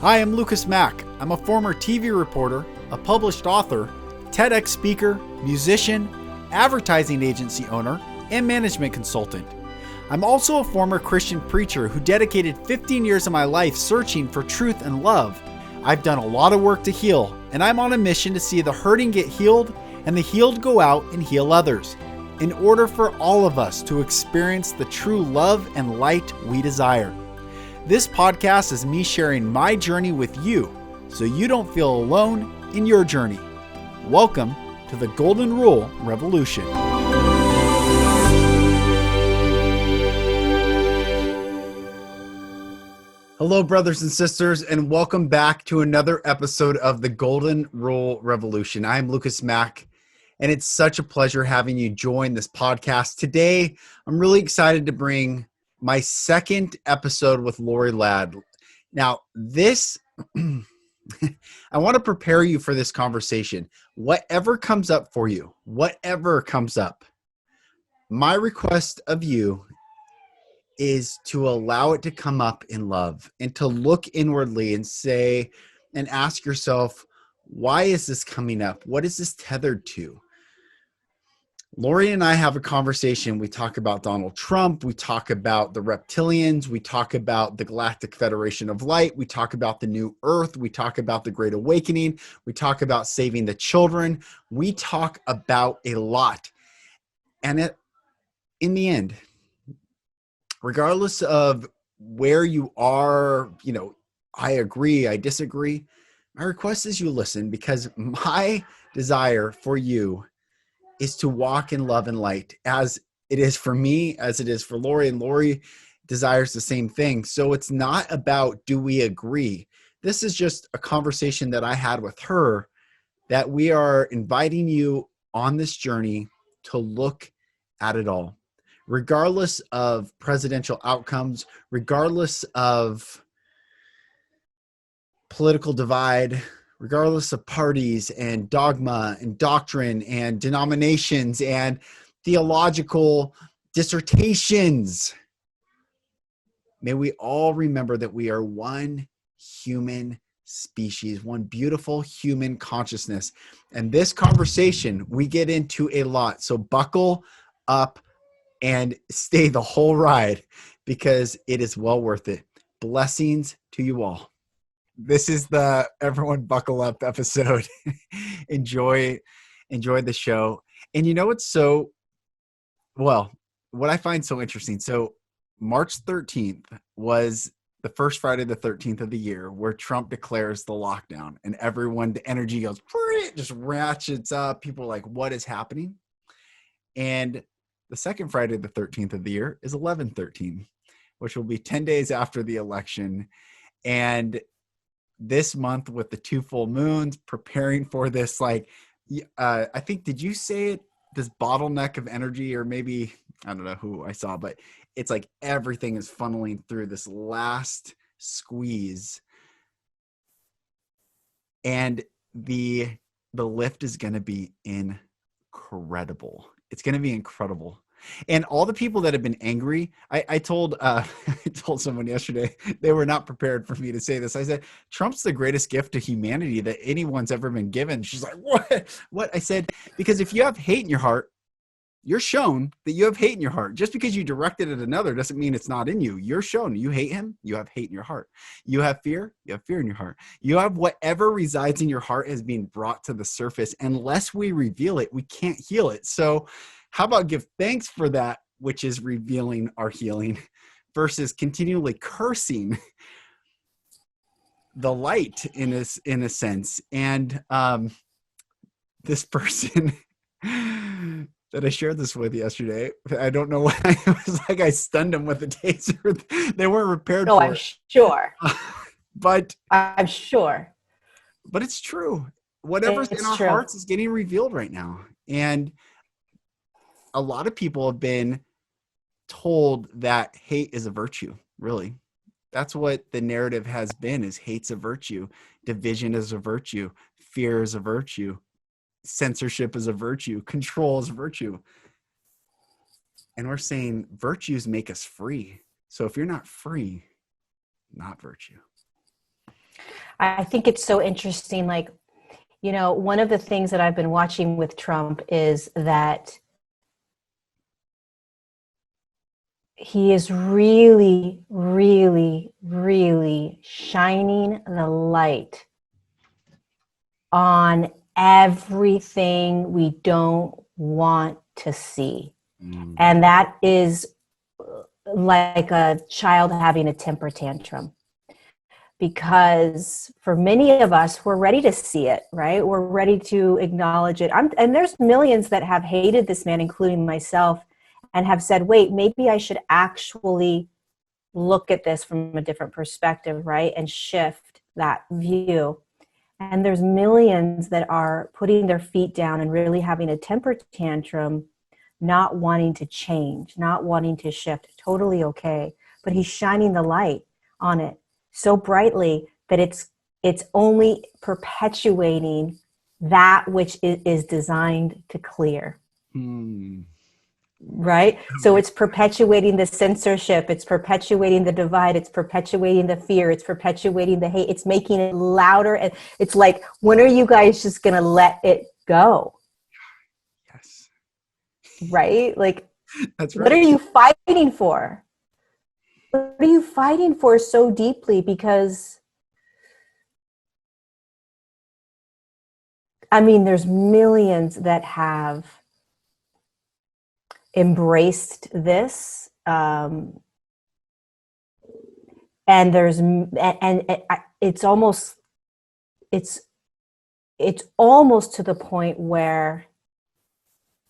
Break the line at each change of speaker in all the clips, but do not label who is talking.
Hi, I'm Lucas Mack. I'm a former TV reporter, a published author, TEDx speaker, musician, advertising agency owner, and management consultant. I'm also a former Christian preacher who dedicated 15 years of my life searching for truth and love. I've done a lot of work to heal, and I'm on a mission to see the hurting get healed and the healed go out and heal others, in order for all of us to experience the true love and light we desire. This podcast is me sharing my journey with you, so you don't feel alone in your journey. Welcome to the Golden Rule Revolution. Hello, brothers and sisters, and welcome back to another episode of the Golden Rule Revolution. I'm Lucas Mack, and it's such a pleasure having you join this podcast. Today, I'm really excited to bring my second episode with Lorie Ladd. Now, this, I want to prepare you for this conversation. Whatever comes up for you, whatever comes up, my request of you is to allow it to come up in love and to look inwardly and say, and ask yourself, why is this coming up? What is this tethered to? Lorie and I have a conversation. We talk about Donald Trump. We talk about the reptilians. We talk about the Galactic Federation of Light. We talk about the New Earth. We talk about the Great Awakening. We talk about saving the children. We talk about a lot. And in the end, regardless of where you are, I agree, I disagree, my request is you listen, because my desire for you is to walk in love and light, as it is for me, as it is for Lorie, and Lorie desires the same thing. So it's not about, do we agree? This is just a conversation that I had with her, that we are inviting you on this journey to look at it all, regardless of presidential outcomes, regardless of political divide, regardless of parties and dogma and doctrine and denominations and theological dissertations. May we all remember that we are one human species, one beautiful human consciousness. And this conversation, we get into a lot. So buckle up and stay the whole ride, because it is well worth it. Blessings to you all. This is the everyone buckle up episode. Enjoy the show. And what I find so interesting. So March 13th was the first Friday the 13th of the year, where Trump declares the lockdown, and everyone, the energy goes, just ratchets up. People are like, what is happening? And the second Friday the 13th of the year is 11/13, which will be 10 days after the election. And this month, with the two full moons, preparing for this, I think, did you say it? This bottleneck of energy, or maybe, I don't know who I saw, but it's like everything is funneling through this last squeeze. And the lift is going to be incredible. It's going to be incredible. And all the people that have been angry, I told someone yesterday, they were not prepared for me to say this. I said, Trump's the greatest gift to humanity that anyone's ever been given. She's like, what? I said, because if you have hate in your heart, you're shown that you have hate in your heart. Just because you directed at another doesn't mean it's not in you. You're shown you hate him, you have hate in your heart. You have fear in your heart. You have whatever resides in your heart has been brought to the surface. Unless we reveal it, we can't heal it. So how about give thanks for that which is revealing our healing, versus continually cursing the light in a sense. And this person that I shared this with yesterday, I don't know why, it was like I stunned them with a taser. They weren't prepared for it.
I'm sure.
But
I'm sure.
But it's true. Whatever's in our hearts is getting revealed right now. And a lot of people have been told that hate is a virtue, really. That's what the narrative has been, is hate's a virtue. Division is a virtue. Fear is a virtue. Censorship is a virtue. Control is a virtue. And we're saying virtues make us free. So if you're not free, not virtue.
I think it's so interesting. Like, one of the things that I've been watching with Trump is that he is really, really, really shining the light on everything we don't want to see. And that is like a child having a temper tantrum. Because for many of us, we're ready to see it, right? We're ready to acknowledge it. And there's millions that have hated this man, including myself, and have said, wait, maybe I should actually look at this from a different perspective, right? And shift that view. And there's millions that are putting their feet down and really having a temper tantrum, not wanting to change, not wanting to shift. Totally okay. But he's shining the light on it so brightly that it's only perpetuating that which is designed to clear. Right? So it's perpetuating the censorship, it's perpetuating the divide, it's perpetuating the fear, it's perpetuating the hate, it's making it louder. And it's like, when are you guys just going to let it go?
Yes.
Right? Like,
that's right.
What are you fighting for? What are you fighting for so deeply? Because, I mean, there's millions that have embraced this, and it's almost to the point where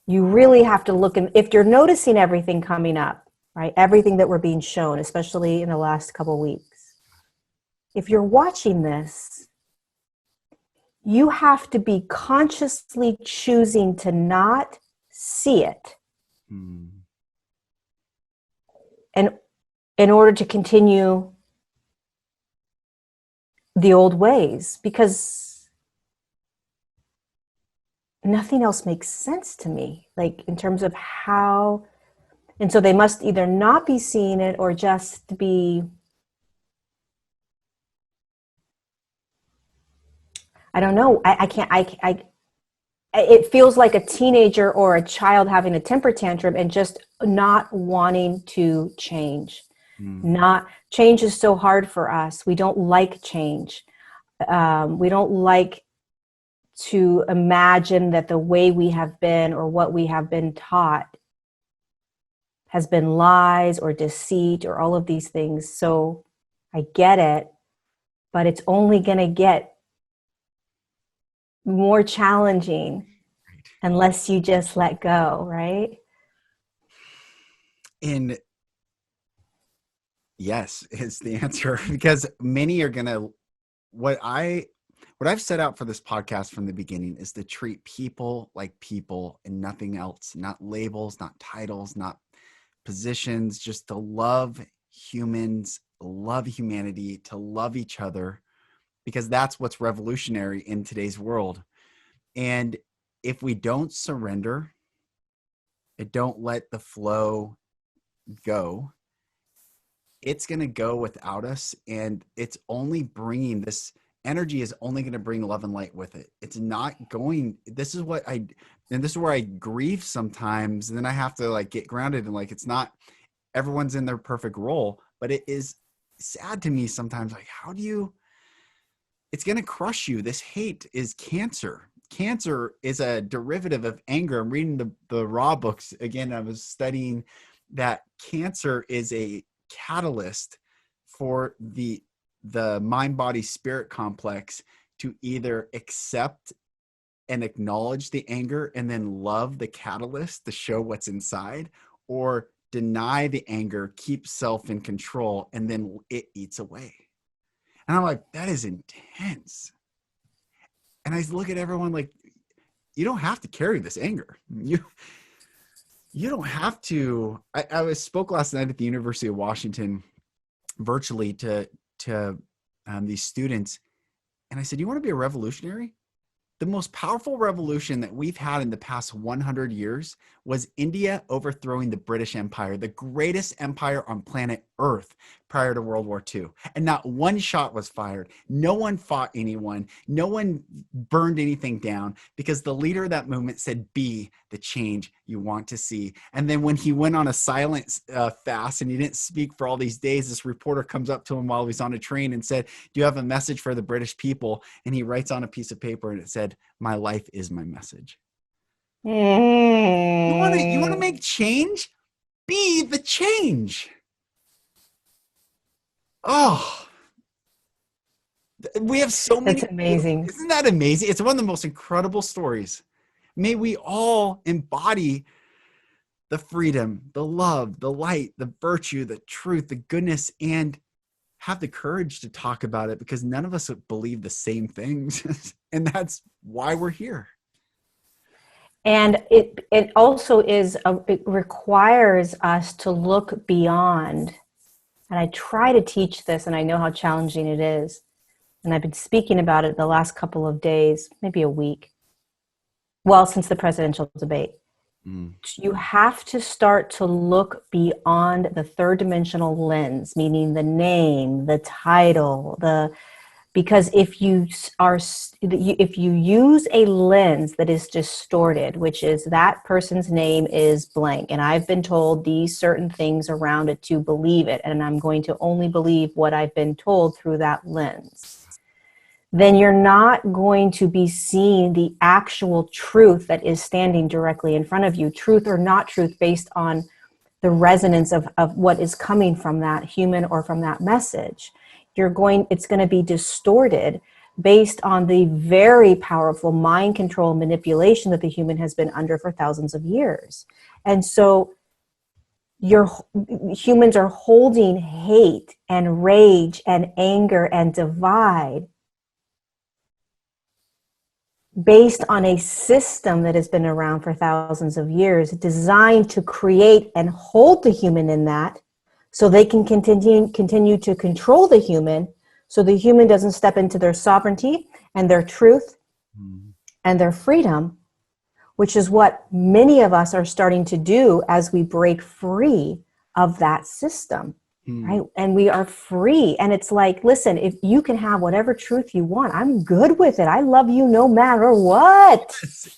you really have to look, and if you're noticing everything coming up, right, everything that we're being shown, especially in the last couple of weeks, if you're watching this, you have to be consciously choosing to not see it. And in order to continue the old ways, because nothing else makes sense to me, like in terms of how, and so they must either not be seeing it or just be, I don't know, it feels like a teenager or a child having a temper tantrum and just not wanting to change. Change is so hard for us. We don't like change. We don't like to imagine that the way we have been or what we have been taught has been lies or deceit or all of these things. So I get it, but it's only going to get more challenging unless you just let go, right?
And yes, is the answer, because many are going to, what I've set out for this podcast from the beginning is to treat people like people and nothing else, not labels, not titles, not positions, just to love humans, love humanity, to love each other, because that's what's revolutionary in today's world. And if we don't surrender and don't let the flow go, it's going to go without us. And it's only bringing this energy is only going to bring love and light with it. It's not going, this is where I grieve sometimes. And then I have to like get grounded and like, it's not everyone's in their perfect role, but it is sad to me sometimes. Like, how do you, it's going to crush you. This hate is cancer. Cancer is a derivative of anger. I'm reading the raw books. Again, I was studying that cancer is a catalyst for the mind, body, spirit complex to either accept and acknowledge the anger and then love the catalyst to show what's inside, or deny the anger, keep self in control, and then it eats away. And I'm like, that is intense. And I look at everyone like, you don't have to carry this anger. You don't have to. I spoke last night at the University of Washington virtually to these students. And I said, you want to be a revolutionary? The most powerful revolution that we've had in the past 100 years was India overthrowing the British Empire, the greatest empire on planet Earth, prior to World War II. And not one shot was fired. No one fought anyone. No one burned anything down, because the leader of that movement said, be the change you want to see. And then when he went on a silent fast and he didn't speak for all these days, this reporter comes up to him while he's on a train and said, do you have a message for the British people? And he writes on a piece of paper and it said, my life is my message. You want to make change? Be the change. Oh, we have so many.
That's amazing.
Isn't that amazing? It's one of the most incredible stories. May we all embody the freedom, the love, the light, the virtue, the truth, the goodness, and have the courage to talk about it, because none of us believe the same things. And that's why we're here.
And it also it requires us to look beyond. And I try to teach this, and I know how challenging it is. And I've been speaking about it the last couple of days, maybe a week. Well, since the presidential debate. You have to start to look beyond the third dimensional lens, meaning the name, the title, because if you use a lens that is distorted, which is that person's name is blank, and I've been told these certain things around it to believe it, and I'm going to only believe what I've been told through that lens, then you're not going to be seeing the actual truth that is standing directly in front of you, truth or not truth, based on the resonance of what is coming from that human or from that message. It's going to be distorted based on the very powerful mind control manipulation that the human has been under for thousands of years. And so humans are holding hate and rage and anger and divide based on a system that has been around for thousands of years, designed to create and hold the human in that, so they can continue to control the human, so the human doesn't step into their sovereignty and their truth and their freedom, which is what many of us are starting to do as we break free of that system, right? And we are free. And it's like, listen, if you can have whatever truth you want, I'm good with it. I love you no matter what.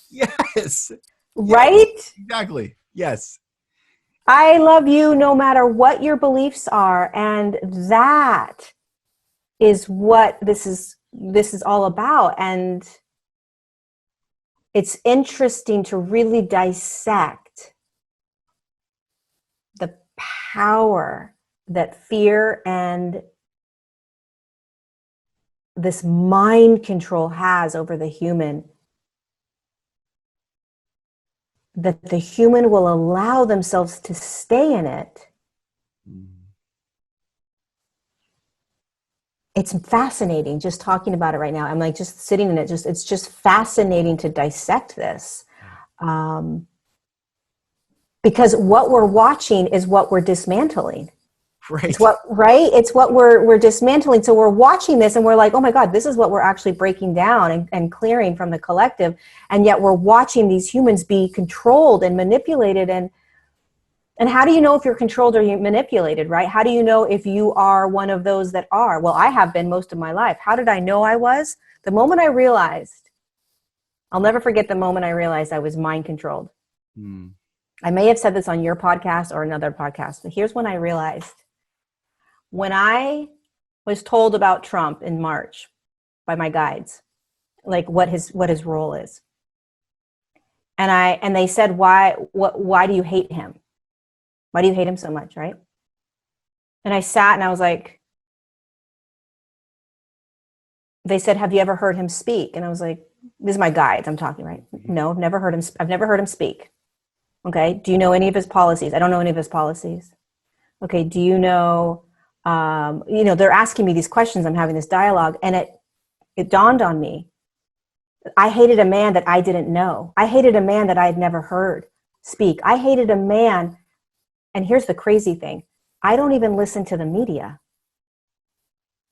Yes.
Right?
Yes. Exactly. Yes.
I love you no matter what your beliefs are. And that is what this is all about. And it's interesting to really dissect the power that fear and this mind control has over the human, that the human will allow themselves to stay in it. It's fascinating just talking about it right now. I'm like just sitting in it. It's just fascinating to dissect this. Because what we're watching is what we're dismantling.
Right.
It's what we're dismantling. So we're watching this and we're like, oh my God, this is what we're actually breaking down and clearing from the collective. And yet we're watching these humans be controlled and manipulated. And how do you know if you're controlled or you're manipulated, right? How do you know if you are one of those that are? Well, I have been most of my life. How did I know I was? The moment I realized, I'll never forget the moment I realized I was mind controlled. I may have said this on your podcast or another podcast, but here's when I realized. When I was told about Trump in March by my guides, like what his role is, and they said, why do you hate him? Why do you hate him so much, right? And I sat and I was like, they said, have you ever heard him speak? And I was like, this is my guides I'm talking, right? No, I've never heard him speak. Okay. Do you know any of his policies? I don't know any of his policies. Okay. Do you know, they're asking me these questions. I'm having this dialogue, and it dawned on me. I hated a man that I didn't know. I hated a man that I had never heard speak. I hated a man. And here's the crazy thing. I don't even listen to the media.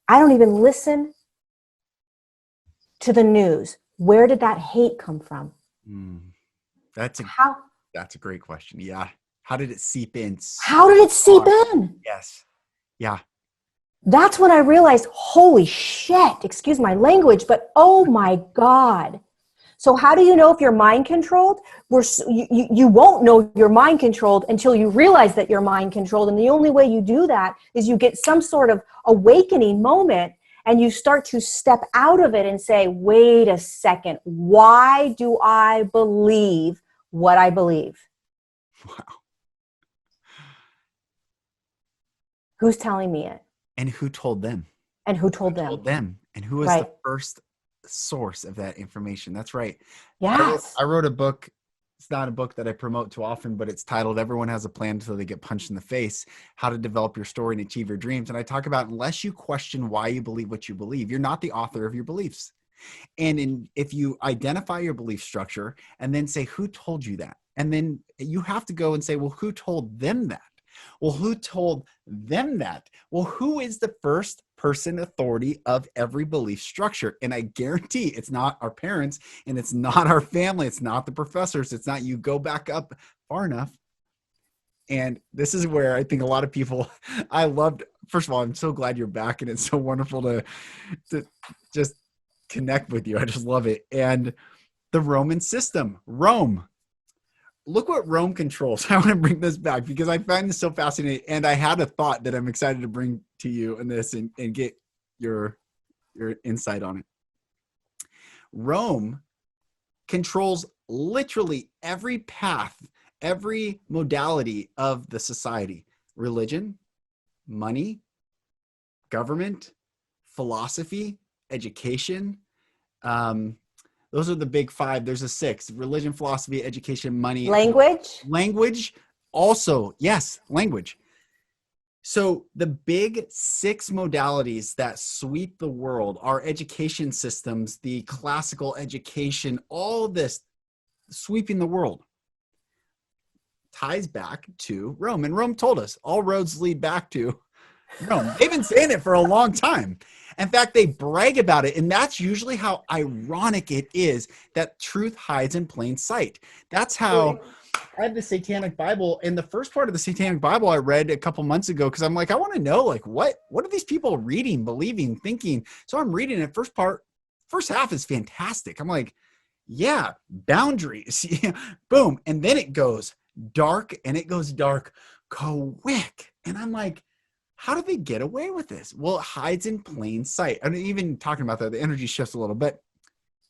I don't even listen to the news. Where did that hate come from?
That's a great question. Yeah. How did it seep in?
How did it seep in?
Yes. Yeah.
That's when I realized, holy shit, excuse my language, but oh my God. So how do you know if you're mind controlled? You won't know you're mind controlled until you realize that you're mind controlled. And the only way you do that is you get some sort of awakening moment and you start to step out of it and say, wait a second, why do I believe what I believe?
Wow.
Who's telling me it?
And who told them?
And who told
Who
them?
told them? And who was
Right.
the first source of that information? That's right.
Yes.
I wrote a book. It's not a book that I promote too often, but it's titled Everyone Has a Plan Until They Get Punched in the Face, How to Develop Your Story and Achieve Your Dreams. And I talk about, unless you question why you believe what you believe, you're not the author of your beliefs. And if you identify your belief structure and then say, who told you that? And then you have to go and say, well, who told them that? Well, who told them that? Well, who is the first person authority of every belief structure? And I guarantee it's not our parents, and it's not our family. It's not the professors. It's not you. Go back up far enough. And this is where I think a lot of people, first of all, I'm so glad you're back, and it's so wonderful to just connect with you. I just love it. And the Roman system, Rome. Look what Rome controls. I want to bring this back because I find this so fascinating. And I had a thought that I'm excited to bring to you in this and get your insight on it. Rome controls literally every path, every modality of the society: religion, money, government, philosophy, education. Those are the big five. There's a sixth: religion, philosophy, education, money. Language also. Yes, language. So the big six modalities that sweep the world, our education systems, the classical education, all of this sweeping the world, ties back to Rome. And Rome told us all roads lead back to Rome. They've been saying it for a long time. In fact, they brag about it. And that's usually how ironic it is that truth hides in plain sight. That's how I have the Satanic Bible. And the first part of the Satanic Bible I read a couple months ago, because I'm like, I want to know, like, what are these people reading, believing, thinking? So I'm reading it. First half is fantastic. I'm like, yeah, boundaries. Boom. And then it goes dark, and it goes dark quick. And I'm like, how do they get away with this? Well, it hides in plain sight. I'm even talking about that. The energy shifts a little bit.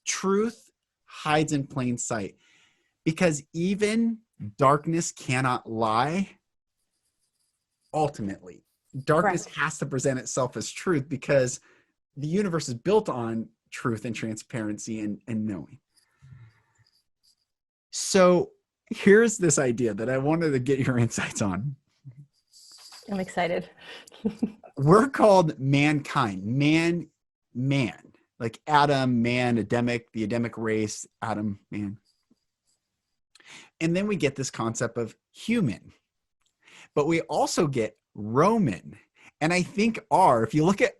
Truth hides in plain sight because even darkness cannot lie. Ultimately, darkness has to present itself as truth because the universe is built on truth and transparency and knowing. So here's this idea that I wanted to get your insights on.
I'm excited.
We're called mankind, man, like Adam, man, Adamic, the Adamic race, Adam, man. And then we get this concept of human, but we also get Roman. And I think if you look at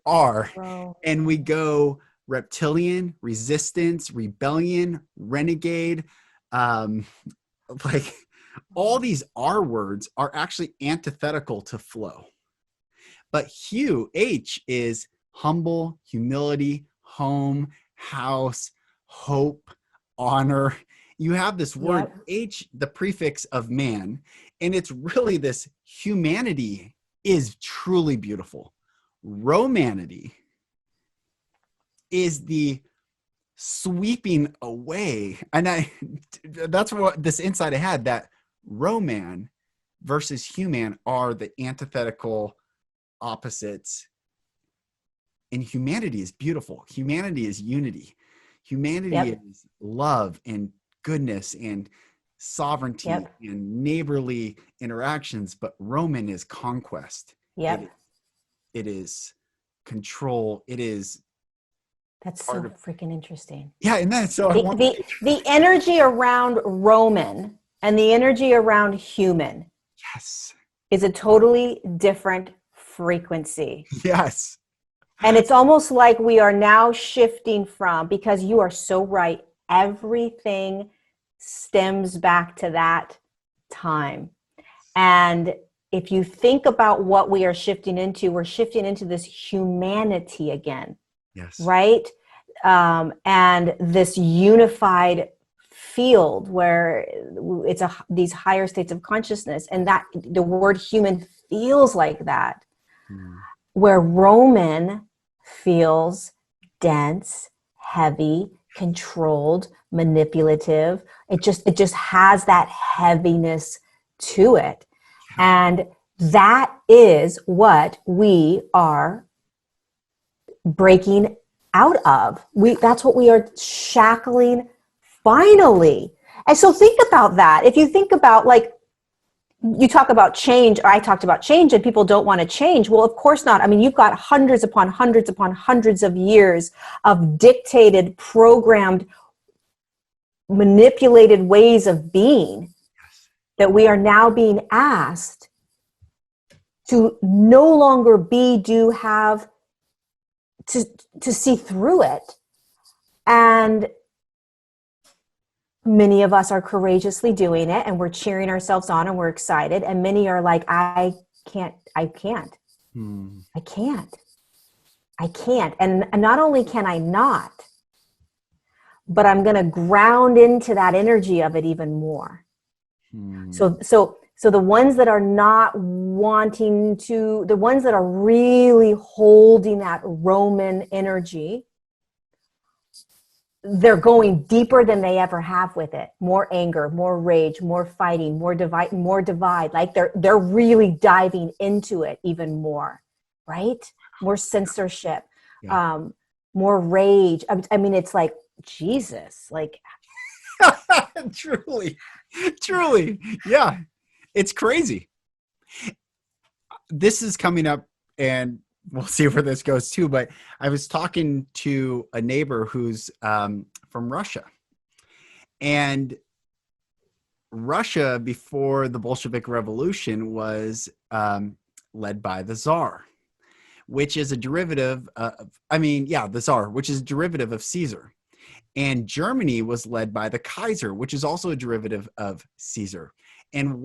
and we go reptilian, resistance, rebellion, renegade, like all these R words are actually antithetical to flow. But H is humble, humility, home, house, hope, honor. You have this word H, the prefix of man, and it's really this humanity is truly beautiful. Romanity is the sweeping away. And that's what this insight I had, that Roman versus human are the antithetical opposites. And humanity is beautiful. Humanity is unity. Humanity is love and goodness and sovereignty and neighborly interactions. But Roman is conquest. It is control. It is.
That's so freaking interesting.
Yeah, and that's so
the energy around Roman and the energy around human is a totally different frequency.
Yes.
And it's almost like we are now shifting from, because you are so right, everything stems back to that time. And if you think about what we are shifting into, we're shifting into this humanity again.
Yes.
Right? And this unified field where it's these higher states of consciousness, and that the word human feels like that. Where Roman feels dense, heavy, controlled, manipulative. It just has that heaviness to it. And that is what we are breaking out of. That's what we are shackling finally. And so think about that. If you think about, like, you talk about change, or I talked about change, and people don't want to change. Well, of course not. I mean, you've got hundreds upon hundreds upon hundreds of years of dictated, programmed, manipulated ways of being that we are now being asked to no longer be, do, have, to see through it. And many of us are courageously doing it, and we're cheering ourselves on, and we're excited. And many are like, I can't. And not only can I not, but I'm going to ground into that energy of it even more. So the ones that are not wanting to, the ones that are really holding that Roman energy, they're going deeper than they ever have with it. More anger, more rage, more fighting, more divide. Like they're really diving into it even more, right? More censorship, more rage. I mean, it's like, Jesus, like.
Truly. Yeah. It's crazy. This is coming up, and we'll see where this goes too. But I was talking to a neighbor who's from Russia, and Russia before the Bolshevik Revolution was led by the Tsar, which is a derivative the Tsar, which is a derivative of Caesar. And Germany was led by the Kaiser, which is also a derivative of Caesar. And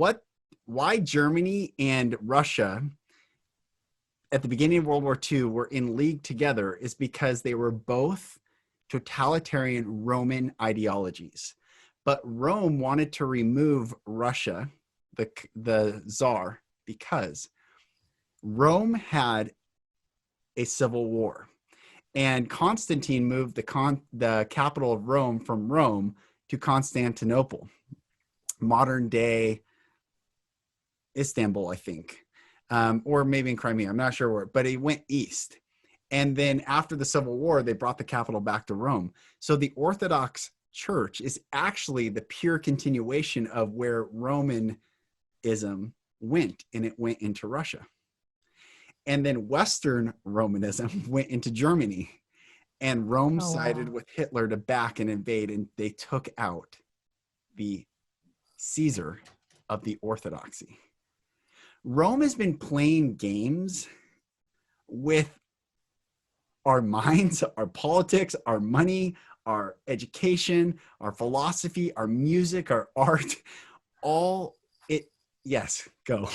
why Germany and Russia at the beginning of World War II were in league together is because they were both totalitarian Roman ideologies. But Rome wanted to remove Russia, the Tsar, because Rome had a civil war. And Constantine moved the capital of Rome from Rome to Constantinople, modern day Istanbul, I think, or maybe in Crimea. I'm not sure where, but it went east. And then after the Civil War, they brought the capital back to Rome. So the Orthodox Church is actually the pure continuation of where Romanism went, and it went into Russia. And then Western Romanism went into Germany, and Rome sided with Hitler to back and invade, and they took out the Caesar of the Orthodoxy. Rome has been playing games with our minds, our politics, our money, our education, our philosophy, our music, our art, yes, go.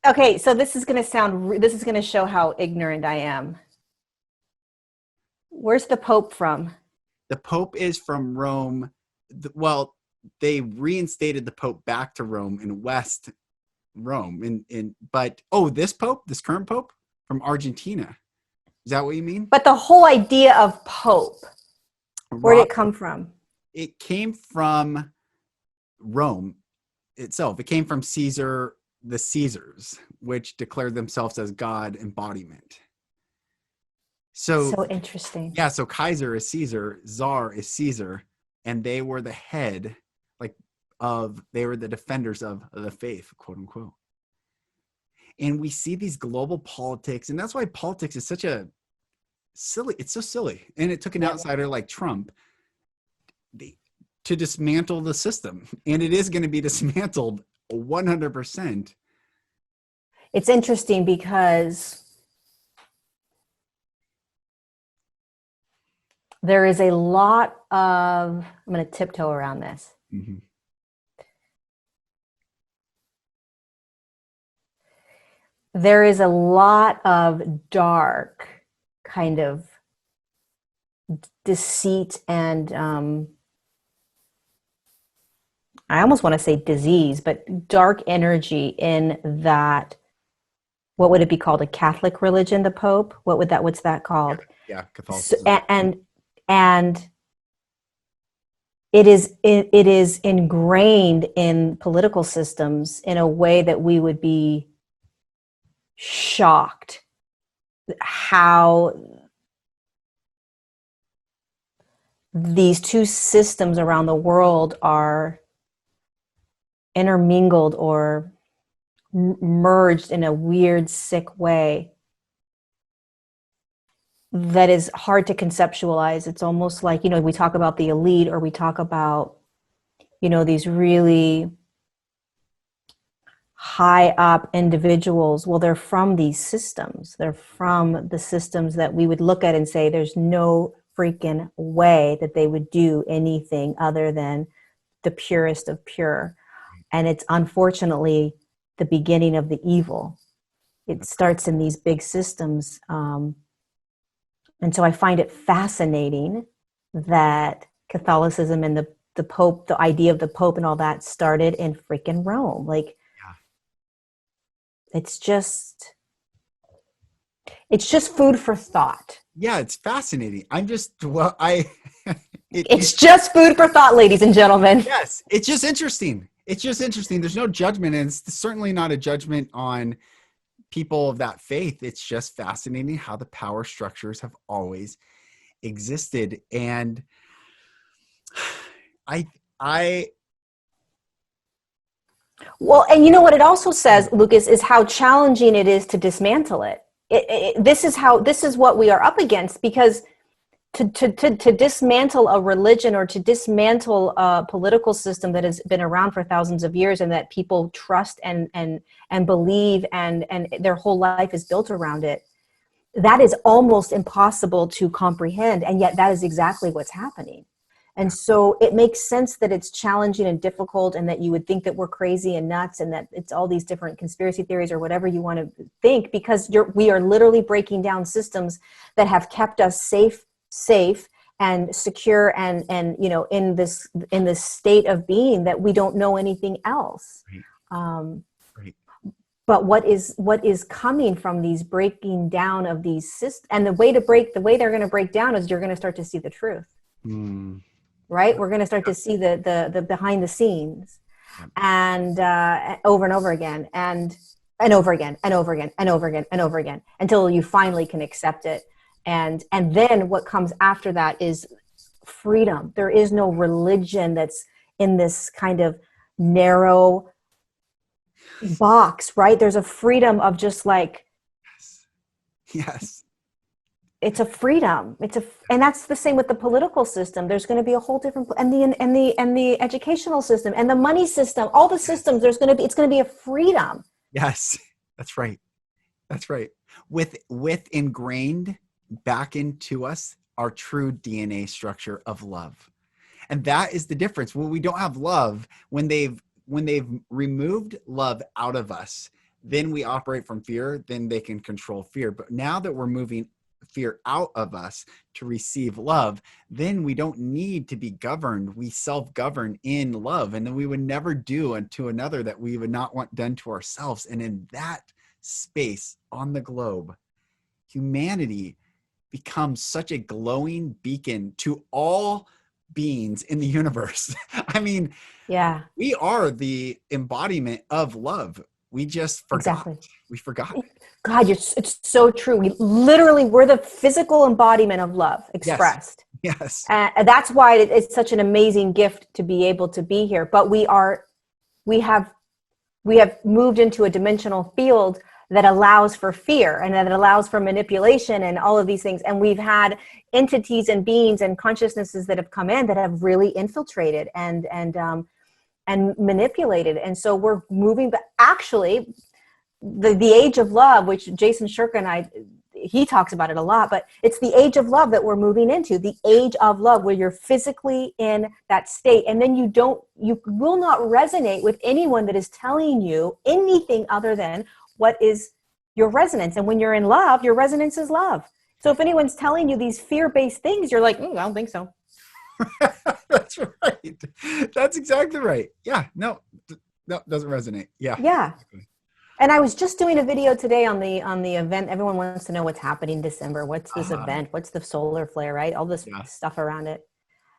Okay, so this is going to show how ignorant I am. Where's the Pope from?
The Pope is from Rome. Well, they reinstated the Pope back to Rome in West Rome. This Pope, this current Pope, from Argentina. Is that what you mean?
But the whole idea of Pope, where did it come from?
It came from Rome itself. It came from Caesar, the Caesars, which declared themselves as God embodiment. So
interesting.
Yeah, so Kaiser is Caesar, Tsar is Caesar, and they were the head, they were the defenders of the faith, quote unquote. And we see these global politics, and that's why politics is such a silly, it's so silly. And it took an outsider like Trump to dismantle the system. And it is going to be dismantled 100%.
It's interesting because there is a lot of, I'm going to tiptoe around this.
Mm-hmm.
there is a lot of dark kind of deceit and I almost want to say disease, but dark energy in that. What would it be called? A Catholic religion, the Pope? What's that called?
Yeah,
So,
Catholicism.
and it is ingrained in political systems in a way that we would be shocked how these two systems around the world are intermingled or merged in a weird, sick way that is hard to conceptualize. It's almost like, we talk about the elite, or we talk about, these really high up individuals. Well, they're from these systems. They're from the systems that we would look at and say, there's no freaking way that they would do anything other than the purest of pure. And it's unfortunately the beginning of the evil. It starts in these big systems. And so I find it fascinating that Catholicism and the Pope, the idea of the Pope and all that started in freaking Rome. Like, it's just food for thought.
Yeah, it's fascinating.
It's just food for thought, ladies and gentlemen.
Yes, it's just interesting. It's just interesting. There's no judgment, and it's certainly not a judgment on people of that faith. It's just fascinating how the power structures have always existed. And
well, and you know what it also says, Lucas, is how challenging it is to dismantle it. This is what we are up against, because to dismantle a religion or to dismantle a political system that has been around for thousands of years and that people trust and believe and their whole life is built around it, that is almost impossible to comprehend. And yet that is exactly what's happening. And so it makes sense that it's challenging and difficult, and that you would think that we're crazy and nuts and that it's all these different conspiracy theories or whatever you want to think, because we are literally breaking down systems that have kept us safe and secure and in this state of being that we don't know anything else.
Right.
But what is coming from these breaking down of these systems, and the way they're going to break down is you're going to start to see the truth. Right? We're going to start to see the behind the scenes, and over and over again, and over again, and over again, and over again, and over again, until you finally can accept it. And then what comes after that is freedom. There is no religion that's in this kind of narrow box, right? There's a freedom of just like,
yes.
It's a freedom. And that's the same with the political system. There's going to be a whole different, and the educational system and the money system, all the systems, it's going to be a freedom.
Yes, that's right. That's right. With ingrained back into us our true DNA structure of love. And that is the difference. When we don't have love, when they've removed love out of us, then we operate from fear, then they can control fear. But now that we're moving fear out of us to receive love, then we don't need to be governed. We self-govern in love. And then we would never do unto another that we would not want done to ourselves. And in that space on the globe, humanity becomes such a glowing beacon to all beings in the universe. I mean,
yeah,
we are the embodiment of love. We just forgot.
Exactly.
We forgot.
God, it's so true. We're the physical embodiment of love expressed.
Yes.
And that's why it's such an amazing gift to be able to be here. But we have moved into a dimensional field that allows for fear and that allows for manipulation and all of these things. And we've had entities and beings and consciousnesses that have come in that have really infiltrated and manipulated. And so we're moving, but actually the age of love, which Jason Shirka he talks about it a lot, but it's the age of love that we're moving into, the age of love where you're physically in that state. And then you will not resonate with anyone that is telling you anything other than what is your resonance. And when you're in love, your resonance is love. So if anyone's telling you these fear-based things, you're like, I don't think so.
That's right. That's exactly right. Yeah. No, doesn't resonate. Yeah.
Yeah.
Exactly.
And I was just doing a video today on the event. Everyone wants to know what's happening in December. What's this event? What's the solar flare, right? All this stuff around it.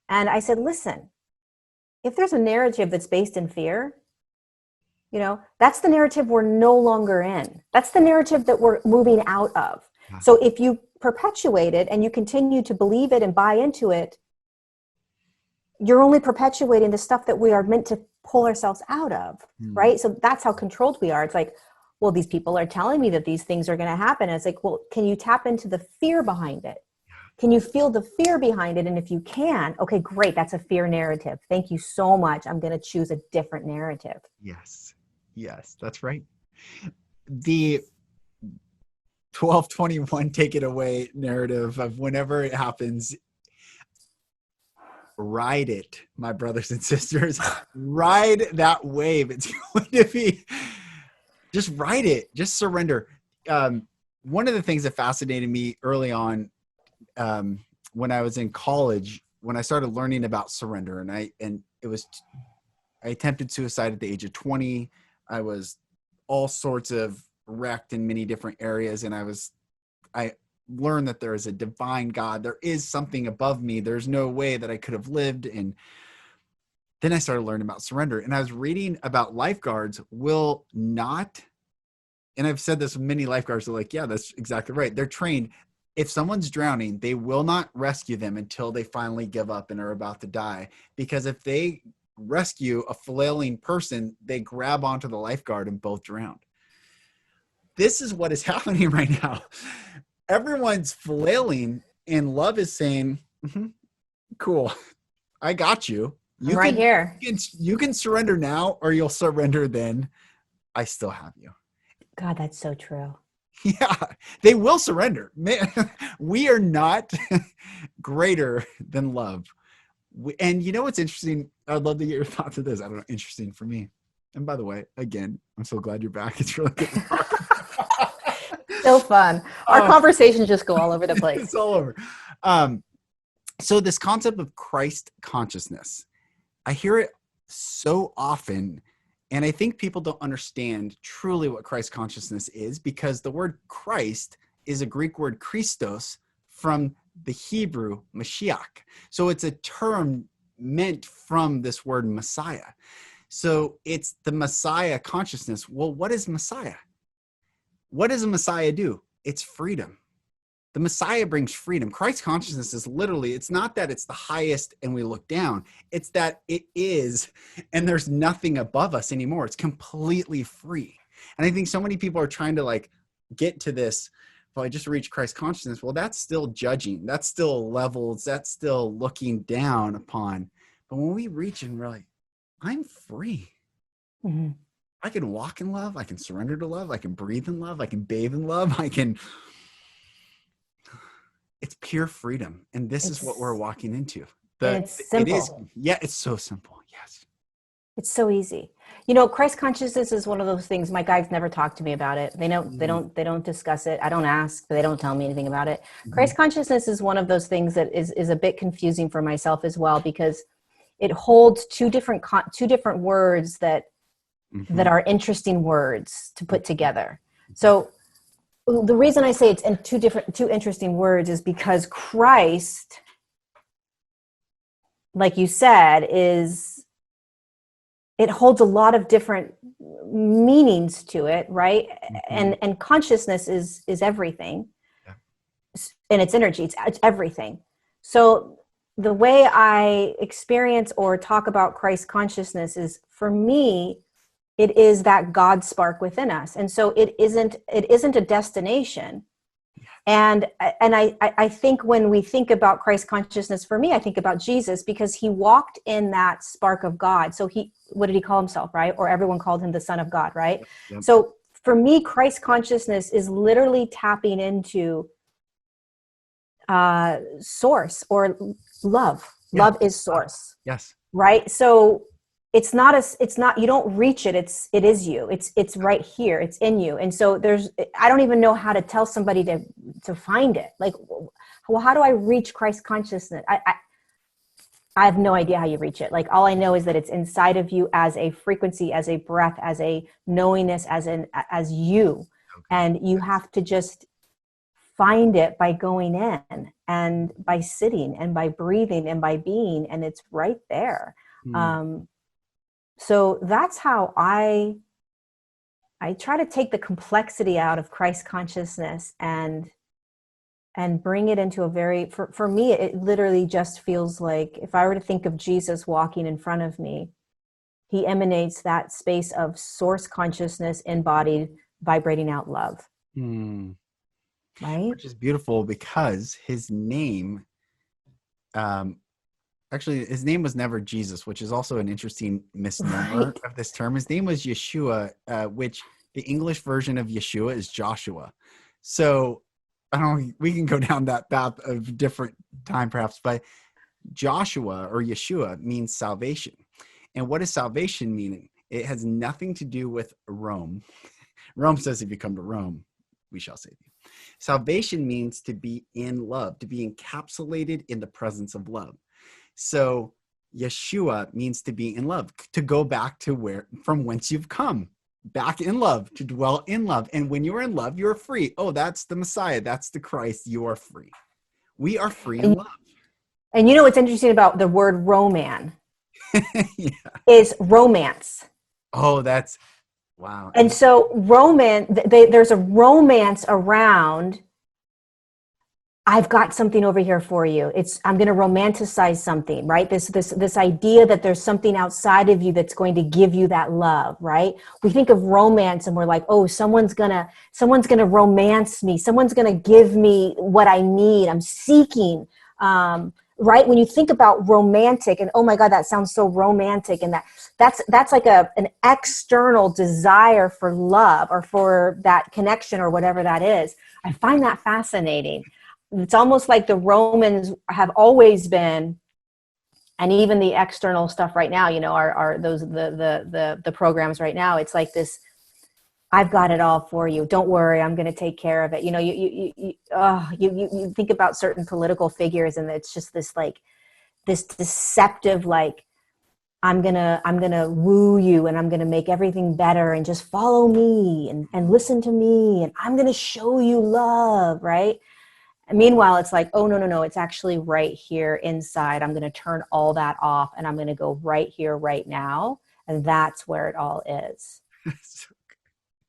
And I said, listen, if there's a narrative that's based in fear, that's the narrative we're no longer in. That's the narrative that we're moving out of. Yeah. So if you perpetuate it and you continue to believe it and buy into it, you're only perpetuating the stuff that we are meant to pull ourselves out of, right? So that's how controlled we are. It's like, well, these people are telling me that these things are going to happen. And it's like, well, can you tap into the fear behind it? Can you feel the fear behind it? And if you can, okay, great. That's a fear narrative. Thank you so much. I'm going to choose a different narrative.
Yes. Yes, that's right. The 1221 take it away narrative of whenever it happens, ride it, my brothers and sisters. Ride that wave. It's going to be, just ride it. Just surrender. One of the things that fascinated me early on, when I was in college, when I started learning about surrender, I attempted suicide at the age of 20. I was all sorts of wrecked in many different areas. And I learned that there is a divine God. There is something above me. There's no way that I could have lived. And then I started learning about surrender. And I was reading about lifeguards will not, and I've said this with many lifeguards are like, yeah, that's exactly right. They're trained. If someone's drowning, they will not rescue them until they finally give up and are about to die. Because if they rescue a flailing person, they grab onto the lifeguard and both drown. This is what is happening right now. Everyone's flailing and love is saying, cool, I got you.
I'm right here.
You can surrender now or you'll surrender then. I still have you.
God, that's so true.
Yeah, they will surrender. We are not greater than love. And you know what's interesting? I'd love to get your thoughts on this. I don't know, interesting for me. And by the way, again, I'm so glad you're back. It's really good.
So fun. Our conversations just go all over the place.
It's all over. So this concept of Christ consciousness, I hear it so often. And I think people don't understand truly what Christ consciousness is, because the word Christ is a Greek word Christos from the Hebrew Mashiach. So it's a term meant from this word Messiah. So it's the Messiah consciousness. Well, what is Messiah? What does a Messiah do? It's freedom. The Messiah brings freedom. Christ consciousness is literally, it's not that it's the highest and we look down. It's that it is, and there's nothing above us anymore. It's completely free. And I think so many people are trying to get to this, well, I just reached Christ consciousness. Well, that's still judging. That's still levels. That's still looking down upon. But when we reach and we're like, I'm free. Mm-hmm. I can walk in love. I can surrender to love. I can breathe in love. I can bathe in love. It's pure freedom. And this is what we're walking into.
It's simple.
It's so simple. Yes.
It's so easy. Christ consciousness is one of those things. My guides never talk to me about it. They don't discuss it. I don't ask, but they don't tell me anything about it. Mm-hmm. Christ consciousness is one of those things that is a bit confusing for myself as well, because it holds two different words that are interesting words to put together. So the reason I say it's in two interesting words is because Christ, like you said, it holds a lot of different meanings to it, right? Mm-hmm. And consciousness is everything. Yeah. And it's energy, it's everything. So the way I experience or talk about Christ consciousness is, for me, it is that God spark within us. And so it isn't a destination. And I think when we think about Christ consciousness, for me, I think about Jesus, because he walked in that spark of God. So what did he call himself, right? Or everyone called him the Son of God, right? Yep. So for me, Christ consciousness is literally tapping into source or love. Yeah. Love is source.
Yes.
Right? So it's not, you don't reach it. It is you. It's right here. It's in you. And so I don't even know how to tell somebody to find it. Like, well, how do I reach Christ consciousness? I have no idea how you reach it. Like, all I know is that it's inside of you as a frequency, as a breath, as a knowingness, as you.
Okay.
And you have to just find it by going in and by sitting and by breathing and by being, and it's right there. So that's how I try to take the complexity out of Christ consciousness and bring it into a very, for me, it literally just feels like if I were to think of Jesus walking in front of me, he emanates that space of source consciousness embodied, vibrating out love. Right?
Which is beautiful because his name, actually, his name was never Jesus, which is also an interesting misnomer of this term. His name was Yeshua, which the English version of Yeshua is Joshua. So I don't know, we can go down that path of different time perhaps, but Joshua or Yeshua means salvation. And what does salvation mean? It has nothing to do with Rome. Rome says, if you come to Rome, we shall save you. Salvation means to be in love, to be encapsulated in the presence of love. So Yeshua means to be in love, to go back to from whence you've come, back in love, to dwell in love. And when you're in love, you're free. Oh, that's the Messiah. That's the Christ. You are free. We are free in love.
And you know what's interesting about the word Roman
Yeah.
is romance.
Oh, that's wow.
And so there's a romance around, I've got something over here for you. I'm going to romanticize something, right? This idea that there's something outside of you that's going to give you that love, right? We think of romance and we're like, oh, someone's going to romance me. Someone's going to give me what I need. I'm seeking, right? When you think about romantic, and oh my God, that sounds so romantic. And that's like an external desire for love or for that connection or whatever that is. I find that fascinating. It's almost like the Romans have always been, and even the external stuff right now, you know, are those the programs right now. It's like this, I've got it all for you. Don't worry, I'm going to take care of it. You know, you think about certain political figures, and it's just this like this deceptive, like, I'm gonna woo you, and I'm gonna make everything better, and just follow me and listen to me, and I'm gonna show you love, right? And meanwhile, it's like, oh, no, it's actually right here inside. I'm going to turn all that off, and I'm going to go right here, right now. And that's where it all is.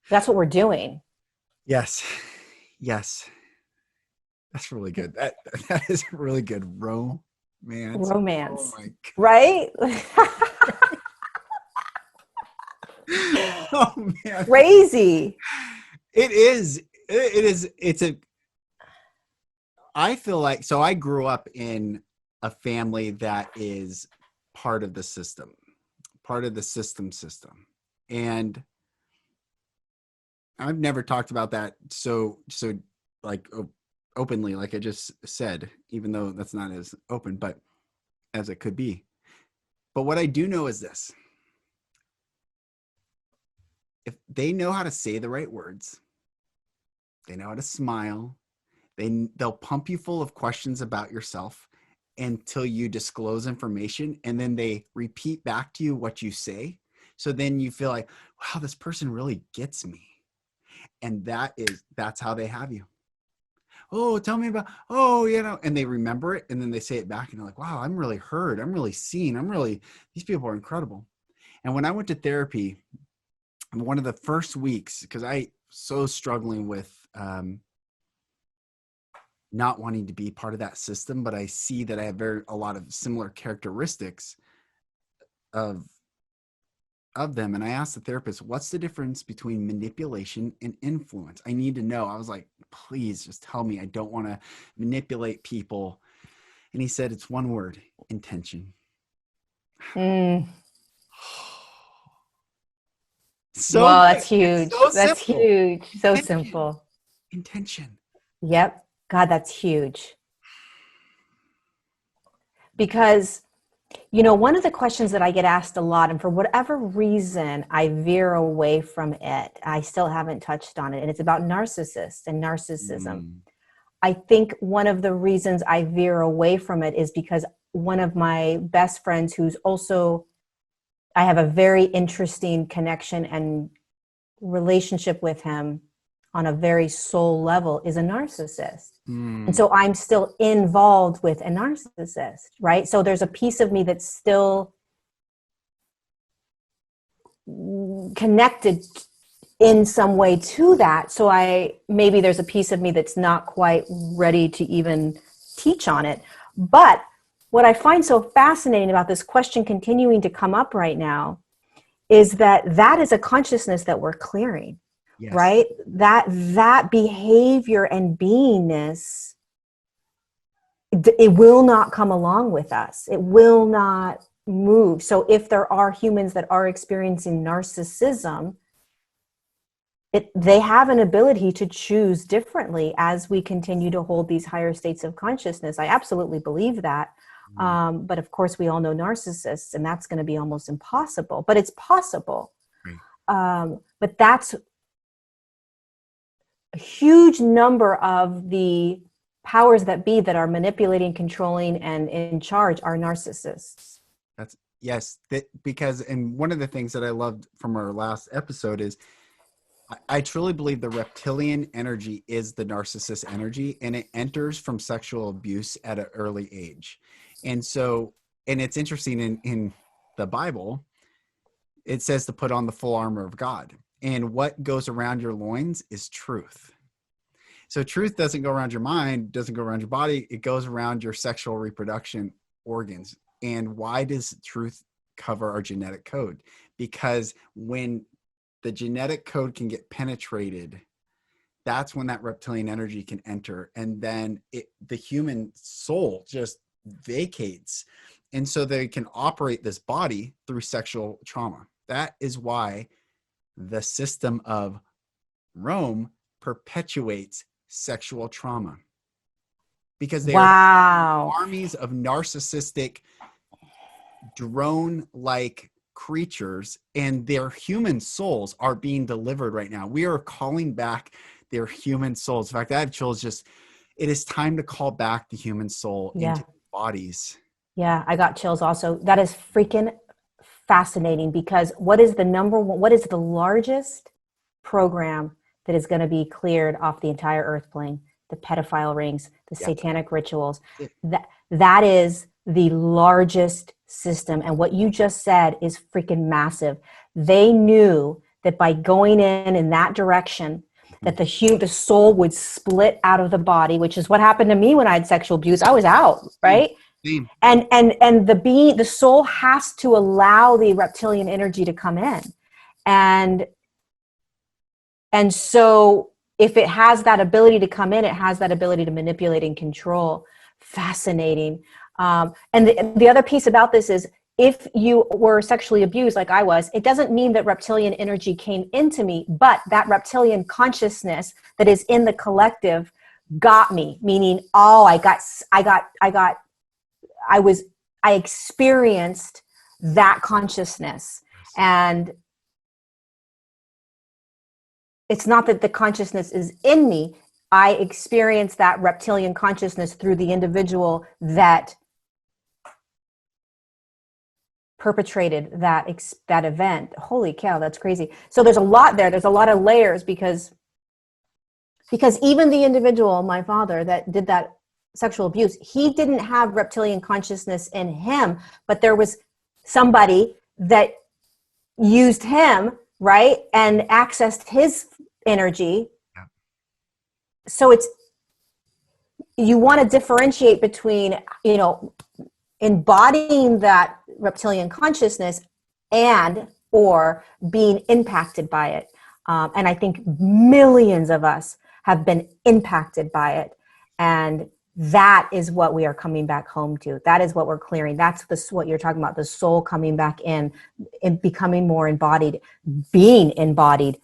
That's what we're doing.
Yes. That's really good. That is really good. Romance.
Romance.
Oh my God.
Right?
Oh man.
Crazy.
It is. I feel like, so I grew up in a family that is part of the system. And I've never talked about that so like openly, like I just said, even though that's not as open, but as it could be. But what I do know is this: if they know how to say the right words, they know how to smile, they'll pump you full of questions about yourself until you disclose information, and then they repeat back to you what you say. So then you feel like, wow, this person really gets me. And that's how they have you. Oh, tell me about, oh, you know, and they remember it, and then they say it back, and they're like, wow, I'm really heard. I'm really seen. These people are incredible. And when I went to therapy, one of the first weeks, because I so struggling with not wanting to be part of that system, but I see that I have a lot of similar characteristics of them. And I asked the therapist, what's the difference between manipulation and influence? I need to know. I was like, please just tell me. I don't want to manipulate people. And he said, it's one word: intention. So
well,
good.
that's huge.
So
That's
simple.
huge. So simple.
Intention.
Yep. God, that's huge. Because You know, one of the questions that I get asked a lot, and for whatever reason, I veer away from it. I still haven't touched on it. And it's about narcissists and narcissism.
Mm.
I think one of the reasons I veer away from it is because one of my best friends, who's also, I have a very interesting connection and relationship with him on a very soul level, is a narcissist. And
Mm.
so I'm still involved with a narcissist, right? So there's a piece of me that's still connected in some way to that. So maybe there's a piece of me that's not quite ready to even teach on it. But what I find so fascinating about this question continuing to come up right now is that is a consciousness that we're clearing,
Yes.
right? That behavior and beingness, it will not come along with us. It will not move. So if there are humans that are experiencing narcissism, they have an ability to choose differently as we continue to hold these higher states of consciousness. I absolutely believe that.
Mm.
But of course, we all know narcissists, and that's going to be almost impossible. But it's possible.
Right.
But that's a huge number of the powers that be that are manipulating, controlling, and in charge are narcissists.
That's yes. Because, and one of the things that I loved from our last episode is I truly believe the reptilian energy is the narcissist energy, and it enters from sexual abuse at an early age. And so, and it's interesting in the Bible, it says to put on the full armor of God. And what goes around your loins is truth. So truth doesn't go around your mind, doesn't go around your body. It goes around your sexual reproduction organs. And why does truth cover our genetic code? Because when the genetic code can get penetrated, that's when that reptilian energy can enter. And then the human soul just vacates. And so they can operate this body through sexual trauma. That is why the system of Rome perpetuates sexual trauma, because they are armies of narcissistic drone-like creatures, and their human souls are being delivered right now. We are calling back their human souls. In fact, I have chills. It is time to call back the human soul into bodies.
Yeah, I got chills also. That is freaking fascinating, because what is the largest program that is going to be cleared off the entire earth plane? The pedophile rings, the satanic rituals. That is the largest system. And what you just said is freaking massive. They knew that by going in that direction, that the soul would split out of the body, which is what happened to me when I had sexual abuse. I was out, right? And the soul has to allow the reptilian energy to come in. And so if it has that ability to come in, it has that ability to manipulate and control. Fascinating. And the other piece about this is, if you were sexually abused like I was, it doesn't mean that reptilian energy came into me, but that reptilian consciousness that is in the collective got me, meaning, I experienced that consciousness. And it's not that the consciousness is in me. I experienced that reptilian consciousness through the individual that perpetrated that event. Holy cow, that's crazy. So there's a lot there. There's a lot of layers, because even the individual, my father, that did that sexual abuse, he didn't have reptilian consciousness in him, but there was somebody that used him, right, and accessed his energy. Yeah. So you want to differentiate between, embodying that reptilian consciousness or being impacted by it. And I think millions of us have been impacted by it. And that is what we are coming back home to. That is what we're clearing. That's what you're talking about, the soul coming back in and becoming more embodied, being embodied.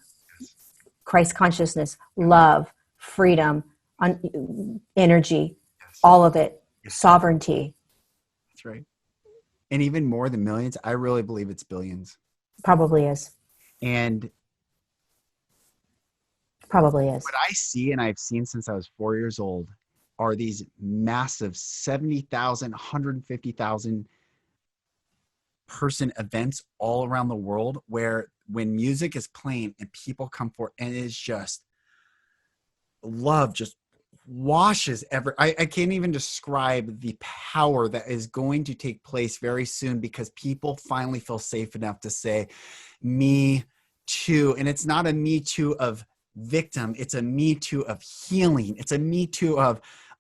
Christ consciousness, love, freedom, energy, all of it, sovereignty.
That's right. And even more than millions, I really believe it's billions.
Probably is.
And
Probably is.
what I see, and I've seen since I was 4 years old, are these massive 70,000, 150,000 person events all around the world where when music is playing and people come forward and it's just love just washes I can't even describe the power that is going to take place very soon, because people finally feel safe enough to say, me too. And it's not a me too of victim, it's a me too of healing. It's a me too of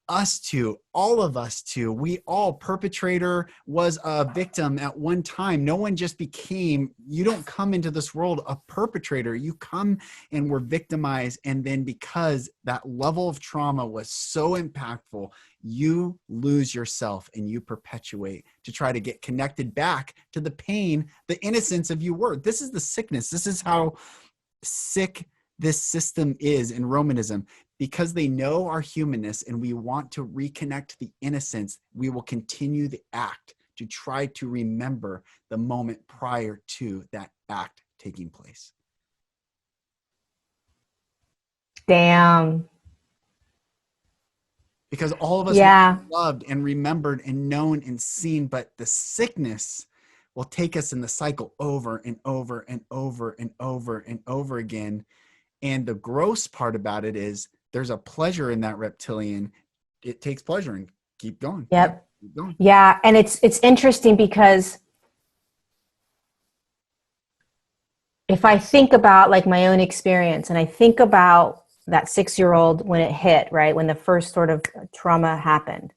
us too, all of us too. We all, perpetrator was a victim at one time. No one just became, you don't come into this world a perpetrator. You come and were victimized. And then because that level of trauma was so impactful, you lose yourself and you perpetuate to try to get connected back to the pain, the innocence of you were. This is the sickness. This is how sick this system is in Romanism. Because they know our humanness and we want to reconnect the innocence, we will continue the act to try to remember the moment prior to that act taking place.
Damn.
Because all of us
Yeah.
loved and remembered and known and seen, but the sickness will take us in the cycle over and over and over and over and over again. And the gross part about it is there's a pleasure in that reptilian. It takes pleasure and keep going.
Yep.
Keep going.
Yeah. And it's interesting because if I think about like my own experience and I think about that 6-year-old when it hit, right? When the first sort of trauma happened.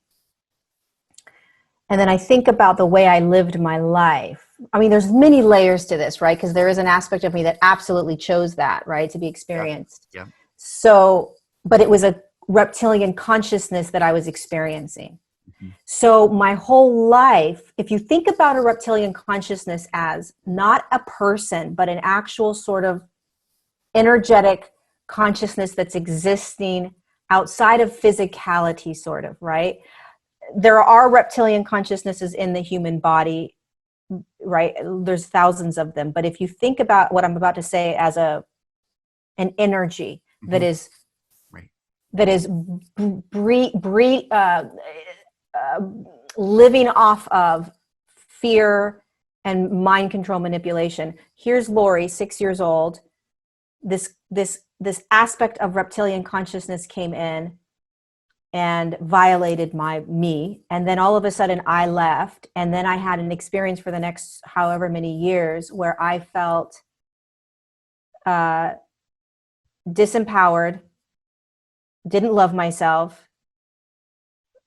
And then I think about the way I lived my life. I mean, there's many layers to this, right? Because there is an aspect of me that absolutely chose that, right? To be experienced.
Yeah.
So, but it was a reptilian consciousness that I was experiencing. Mm-hmm. So my whole life, if you think about a reptilian consciousness as not a person, but an actual sort of energetic consciousness that's existing outside of physicality, sort of, right? There are reptilian consciousnesses in the human body, right? There's thousands of them. But if you think about what I'm about to say as an energy mm-hmm. that is living off of fear and mind control manipulation. Here's Lorie, 6 years old. This aspect of reptilian consciousness came in and violated me. And then all of a sudden I left. And then I had an experience for the next however many years where I felt disempowered, didn't love myself,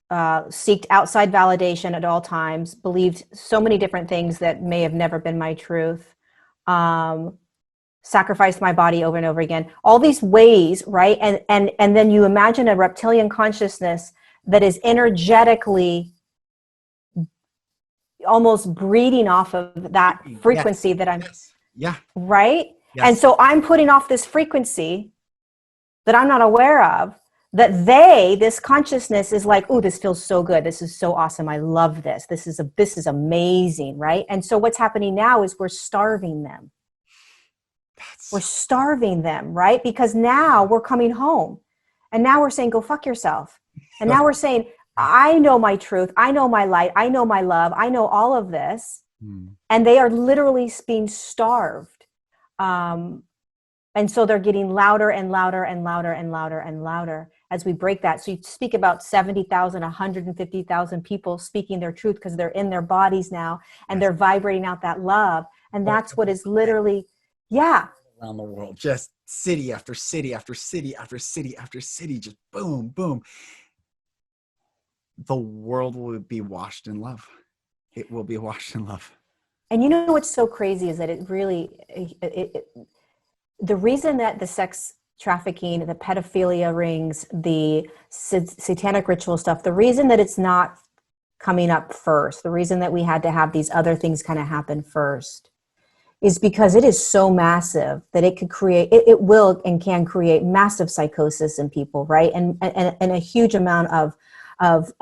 seeked outside validation at all times, believed so many different things that may have never been my truth, sacrificed my body over and over again, all these ways, right? And then you imagine a reptilian consciousness that is energetically almost breeding off of that frequency that I'm, right? Yes. And so I'm putting off this frequency that I'm not aware of, that this consciousness is like, oh, this feels so good. This is so awesome. I love this. This is amazing, right? And so what's happening now is we're starving them. We're starving them, right? Because now we're coming home. And now we're saying, go fuck yourself. And now we're saying, I know my truth. I know my light. I know my love. I know all of this. And they are literally being starved. And so they're getting louder and louder and louder and louder and louder as we break that. So you speak about 70,000, 150,000 people speaking their truth because they're in their bodies now and they're vibrating out that love. And that's what is literally,
around the world, just city after city after city after city after city, just boom, boom. The world will be washed in love. It will be washed in love.
And you know what's so crazy is that it really, the reason that the sex trafficking, the pedophilia rings, the satanic ritual stuff, the reason that it's not coming up first, the reason that we had to have these other things kind of happen first is because it is so massive that it could create, it will and can create massive psychosis in people, right? And a huge amount of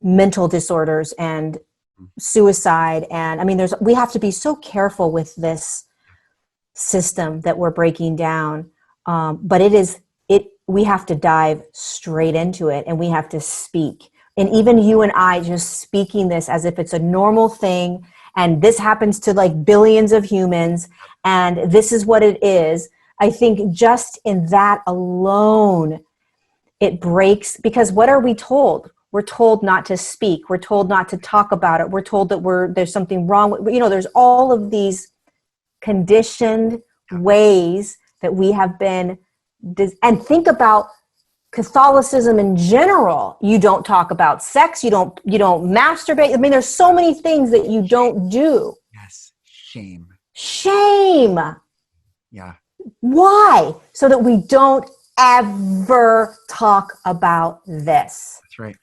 mental disorders and suicide. And I mean, we have to be so careful with this system that we're breaking down. But we have to dive straight into it, and we have to speak. And even you and I just speaking this as if it's a normal thing, and this happens to like billions of humans, and this is what it is. I think just in that alone, it breaks, because what are we told? We're told not to speak. We're told not to talk about it. We're told that there's something wrong. There's all of these conditioned ways that we have been, and think about Catholicism in general. You don't talk about sex. You don't masturbate. I mean, there's so many things that you don't do.
Yes. Shame. Yeah.
Why? So that we don't ever talk about this.
That's right.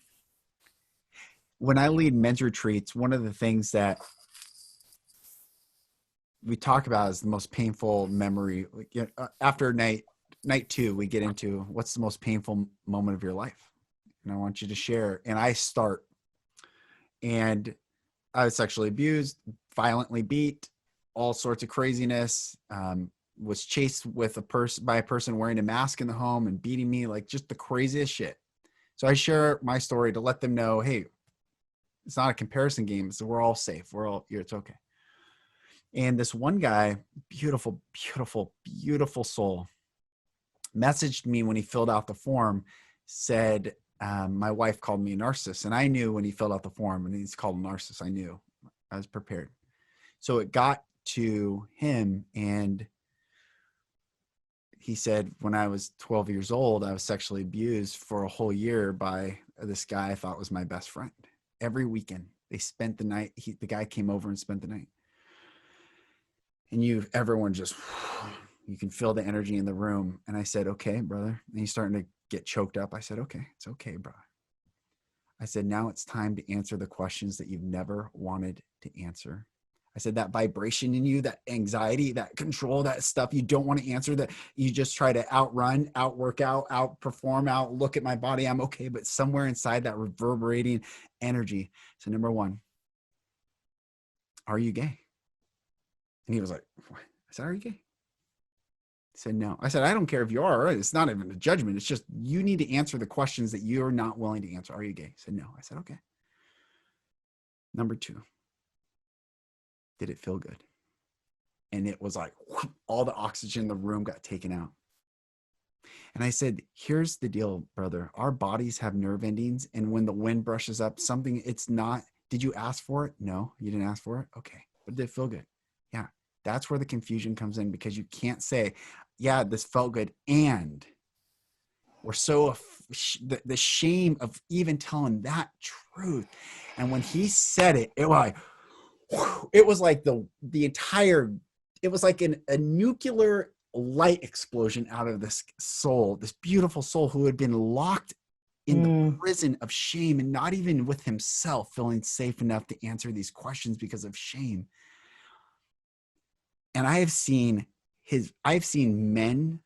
When I lead men's retreats, one of the things that we talk about is the most painful memory. After night 2, we get into what's the most painful moment of your life. And I want you to share. And I start. And I was sexually abused, violently beat, all sorts of craziness. Was chased by a person wearing a mask in the home and beating me, like just the craziest shit. So I share my story to let them know, hey, it's not a comparison game. So we're all safe. It's okay. And this one guy, beautiful, beautiful, beautiful soul, messaged me when he filled out the form, said, my wife called me a narcissist. And I knew when he filled out the form and he's called a narcissist, I knew. I was prepared. So it got to him, and he said, when I was 12 years old, I was sexually abused for a whole year by this guy I thought was my best friend. Every weekend, they spent the night. The guy came over and spent the night. And everyone just, you can feel the energy in the room. And I said, okay, brother. And he's starting to get choked up. I said, okay, it's okay, bro. I said, now it's time to answer the questions that you've never wanted to answer. I said, that vibration in you, that anxiety, that control, that stuff you don't want to answer, that you just try to outrun, outwork out, outperform, look at my body, I'm okay. But somewhere inside that reverberating energy. So number 1, are you gay? And he was like, what? I said, are you gay? He said, no. I said, I don't care if you are. It's not even a judgment. It's just, you need to answer the questions that you're not willing to answer. Are you gay? He said, no. I said, okay. Number 2. Did it feel good? And it was like, whoosh, all the oxygen in the room got taken out. And I said, here's the deal, brother. Our bodies have nerve endings. And when the wind brushes up something, it's not, did you ask for it? No, you didn't ask for it. Okay. But did it feel good? Yeah. That's where the confusion comes in, because you can't say, yeah, this felt good. And we're so, the shame of even telling that truth. And when he said it, it was like the entire, it was like a nuclear light explosion out of this soul, this beautiful soul who had been locked in the prison of shame, and not even with himself feeling safe enough to answer these questions because of shame. And I've seen men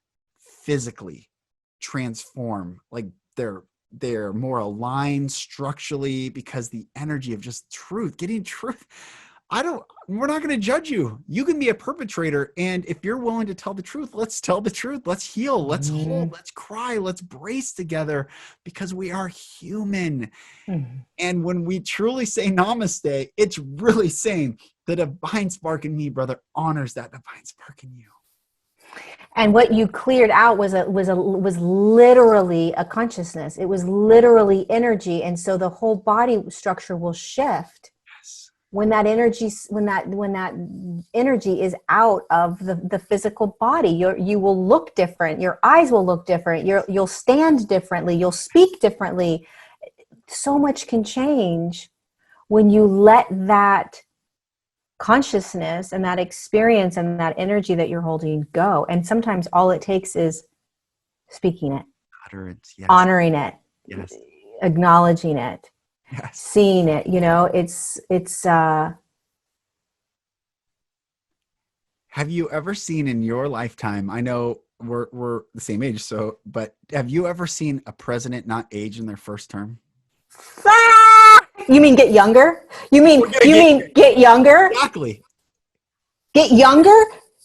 physically transform, like they're more aligned structurally, because the energy of just truth, getting truth. We're not going to judge you. You can be a perpetrator. And if you're willing to tell the truth, let's tell the truth. Let's heal. Let's hold. Let's cry. Let's brace together, because we are human. And when we truly say namaste, it's really saying the divine spark in me, brother, honors that divine spark in you.
And what you cleared out was literally a consciousness. It was literally energy. And so the whole body structure will shift. When that energy is out of the physical body, you will look different. Your eyes will look different. You'll stand differently. You'll speak differently. So much can change when you let that consciousness and that experience and that energy that you're holding go. And sometimes all it takes is speaking it,
utterance, yes.
Honoring it,
yes.
Acknowledging it.
Yes.
Seeing it, it's
have you ever seen in your lifetime, I know we're the same age, but have you ever seen a president not age in their first term?
You mean get younger? You mean get younger?
Exactly.
Get younger?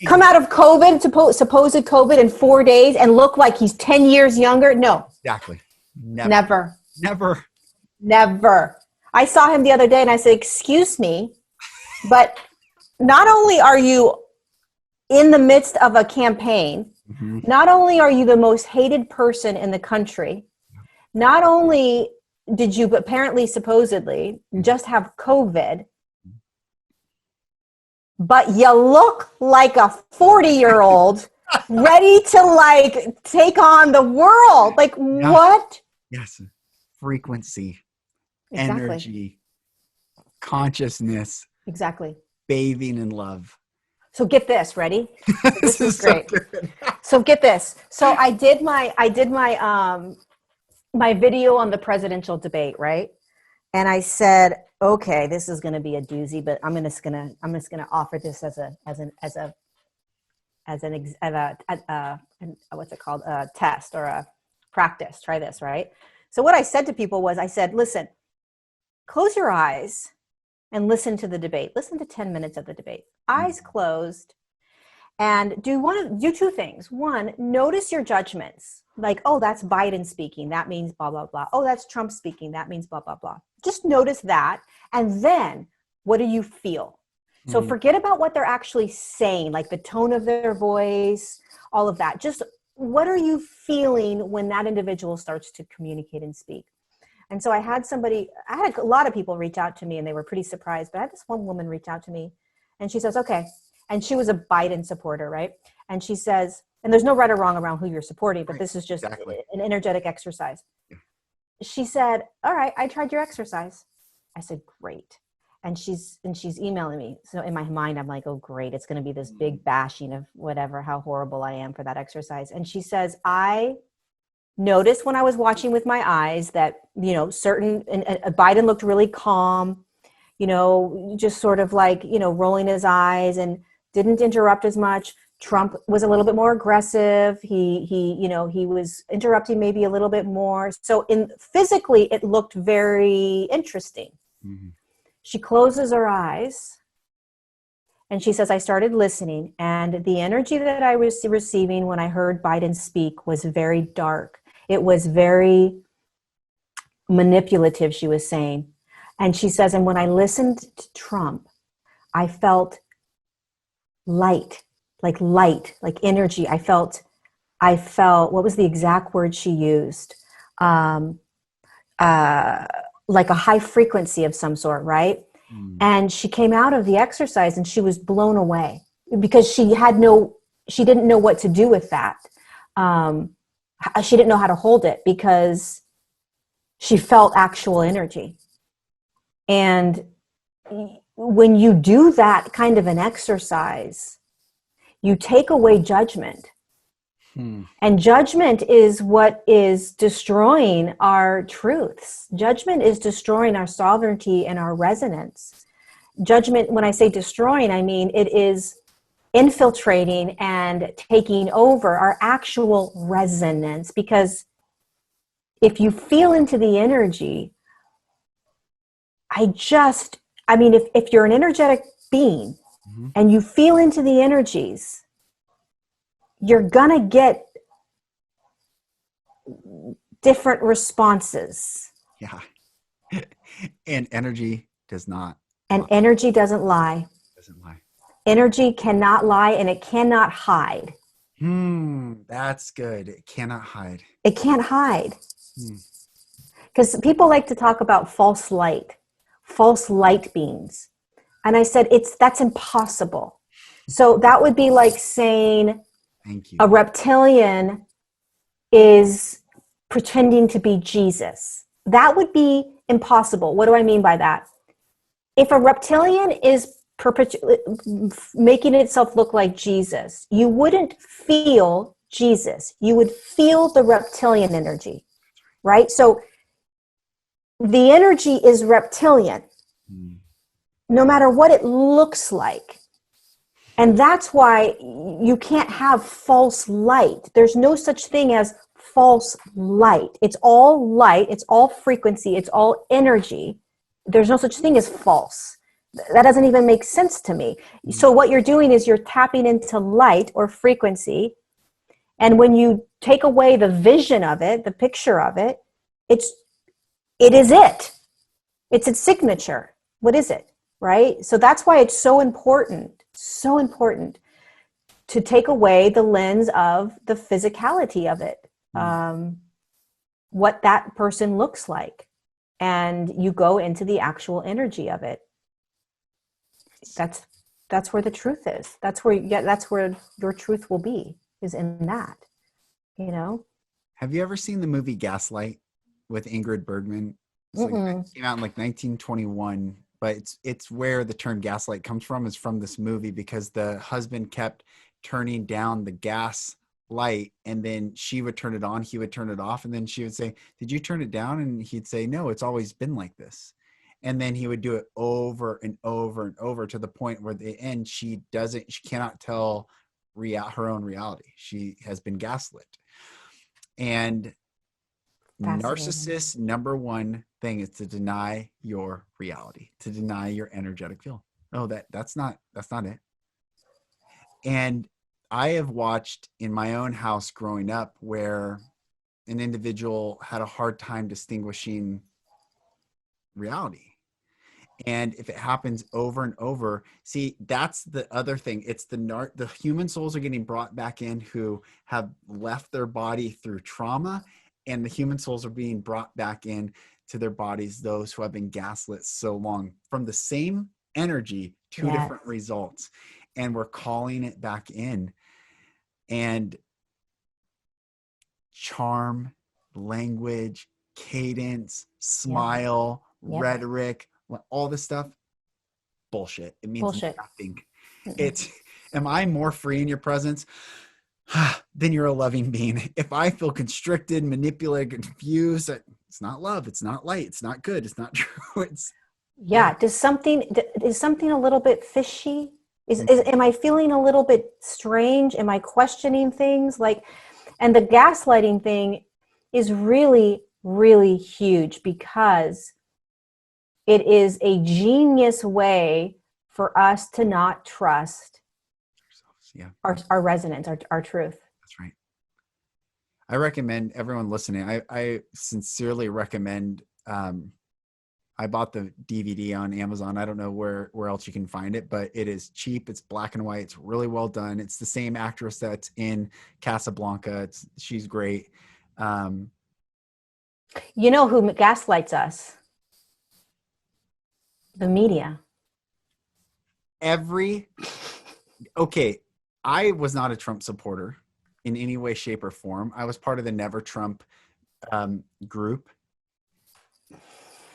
Come out of COVID, supposed COVID in 4 days and look like he's 10 years younger? No.
Exactly.
Never.
Never.
I saw him the other day and I said, excuse me, but not only are you in the midst of a campaign, not only are you the most hated person in the country, not only did you apparently, supposedly, just have COVID, but you look like a 40-year-old ready to like take on the world. Like what?
Yes. Frequency,
Exactly.
energy, consciousness.
Exactly.
Bathing in love.
So get this, ready? This is great.
So,
so get this. So I did my my video on the presidential debate, right? And I said, okay, this is going to be a doozy, but I'm just gonna offer this as a what's it called? A test or a practice. Try this, right? So what I said to people was, I said, listen, close your eyes and listen to the debate. Listen to 10 minutes of the debate. Eyes closed, and do two things. One, notice your judgments. Like, oh, that's Biden speaking. That means blah, blah, blah. Oh, that's Trump speaking. That means blah, blah, blah. Just notice that. And then what do you feel? So forget about what they're actually saying, like the tone of their voice, all of that. Just what are you feeling when that individual starts to communicate and speak? And so I had a lot of people reach out to me and they were pretty surprised, but I had this one woman reach out to me and she says, okay. And she was a Biden supporter, right? And she says, and there's no right or wrong around who you're supporting, but this is just an energetic exercise. Yeah. She said, all right, I tried your exercise. I said, great. And she's emailing me. So in my mind, I'm like, oh, great. It's going to be this big bashing of whatever, how horrible I am for that exercise. And she says, I noticed when I was watching with my eyes that, Biden looked really calm, just sort of like, rolling his eyes and didn't interrupt as much. Trump was a little bit more aggressive. He was interrupting maybe a little bit more. So physically, it looked very interesting. Mm-hmm. She closes her eyes and she says, I started listening, and the energy that I was receiving when I heard Biden speak was very dark. It was very manipulative, she was saying. And she says, and when I listened to Trump, I felt light, like energy. I felt, what was the exact word she used? Like a high frequency of some sort, right? And she came out of the exercise and she was blown away because she didn't know what to do with that. She didn't know how to hold it because she felt actual energy. And when you do that kind of an exercise, you take away judgment. And judgment is what is destroying our truths. Judgment is destroying our sovereignty and our resonance. Judgment, when I say destroying, I mean it is infiltrating and taking over our actual resonance. Because if you feel into the energy, if you're an energetic being and you feel into the energies, you're gonna get different responses.
Yeah. And energy does not.
And energy doesn't lie.
Doesn't lie.
Energy cannot lie, and it cannot hide.
That's good. It cannot hide.
It can't hide. Because people like to talk about false light beings. And I said, that's impossible. So that would be like saying,
thank you,
a reptilian is pretending to be Jesus. That would be impossible. What do I mean by that? If a reptilian is making itself look like Jesus, you wouldn't feel Jesus. You would feel the reptilian energy, right? So the energy is reptilian, no matter what it looks like. And that's why you can't have false light. There's no such thing as false light. It's all light. It's all frequency. It's all energy. there's no such thing as false. That doesn't even make sense to me. So what you're doing is you're tapping into light or frequency. And when you take away the vision of it, the picture of it, it is it. It's its signature. What is it? Right? So that's why it's so important to take away the lens of the physicality of it, what that person looks like. And you go into the actual energy of it. That's where the truth is. That's where your truth will be, is in that, you know?
Have you ever seen the movie Gaslight with Ingrid Bergman? It came out in like 1921, but it's where the term gaslight comes from, is from this movie, because the husband kept turning down the gas light, and then she would turn it on, he would turn it off, and then she would say, "Did you turn it down?" And he'd say, "No, it's always been like this." And then he would do it over and over and over, to the point where at the end she cannot tell her own reality. She has been gaslit. And narcissist's number one thing is to deny your reality, to deny your energetic field. Oh, that's not it. And I have watched in my own house growing up where an individual had a hard time distinguishing reality. And if it happens over and over, see, that's the other thing. It's the human souls are getting brought back in who have left their body through trauma, and the human souls are being brought back in to their bodies, those who have been gaslit so long, from the same energy, two different results. And we're calling it back in. And charm, language, cadence, smile, rhetoric, all this stuff, bullshit. It means nothing. Am I more free in your presence? Then you're a loving being. If I feel constricted, manipulated, confused, it's not love. It's not light. It's not good. It's not true. Is something
a little bit fishy? Am I feeling a little bit strange? Am I questioning things? And the gaslighting thing is really, really huge, because it is a genius way for us to not trust our resonance, our truth.
That's right. I recommend everyone listening. I sincerely recommend. I bought the DVD on Amazon. I don't know where else you can find it, but it is cheap. It's black and white. It's really well done. It's the same actress that's in Casablanca. She's great.
You know who gaslights us? The media.
Okay, I was not a Trump supporter in any way, shape, or form. I was part of the Never Trump group.